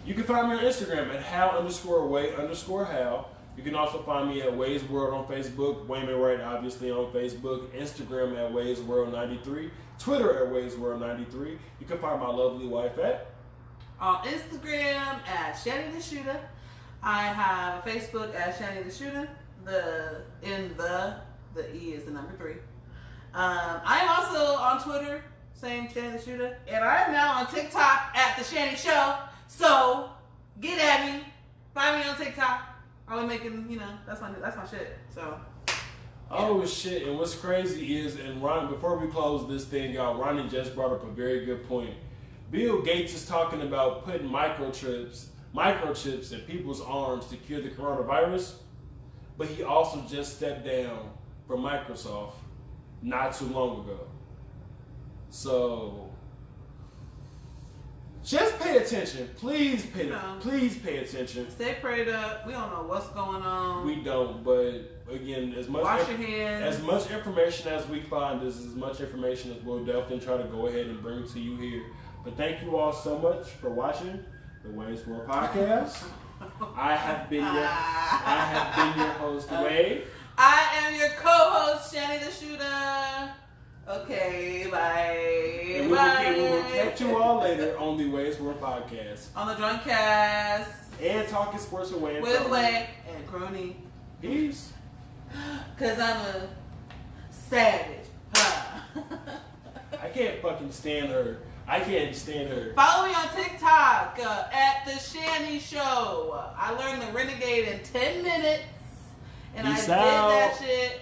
You can find me on Instagram at how_Way_how. You can also find me at Wei'S World on Facebook, Wayman Wright obviously on Facebook, Instagram at Wei'S World 93, Twitter at Wei'S World 93. You can find my lovely wife at on Instagram at SHANNY the SHOOTA. I have a Facebook at SHANNY the SHOOTA. The E is the number 3. I am also on Twitter, same SHANNY the SHOOTA, and I am now on TikTok at the SHANNY Show. So get at me, find me on TikTok. Are we making, that's my shit. So. Yeah. Oh shit! And what's crazy is, and Ron, before we close this thing out, Ronnie just brought up a very good point. Bill Gates is talking about putting microchips in people's arms to cure the coronavirus, but he also just stepped down from Microsoft not too long ago. So just pay attention. Please pay attention. Stay prayed up. We don't know what's going on. We don't, but again, wash your hands. As much information as we find is as much information as we'll definitely try to go ahead and bring to you here. But thank you all so much for watching the Wei'S World Podcast. I have been your host, Wade. I am your co-host, SHANNY the SHOOTA. Okay, bye. And we will catch you all later on the Wei'S World Podcast. On the Drunk Cast. And Talking Sports with Wayne and Crony. Peace. Cause I'm a savage. I can't fucking stand her. I can't stand her. Follow me on TikTok at the SHANNY Show. I learned the Renegade in 10 minutes. And I did that shit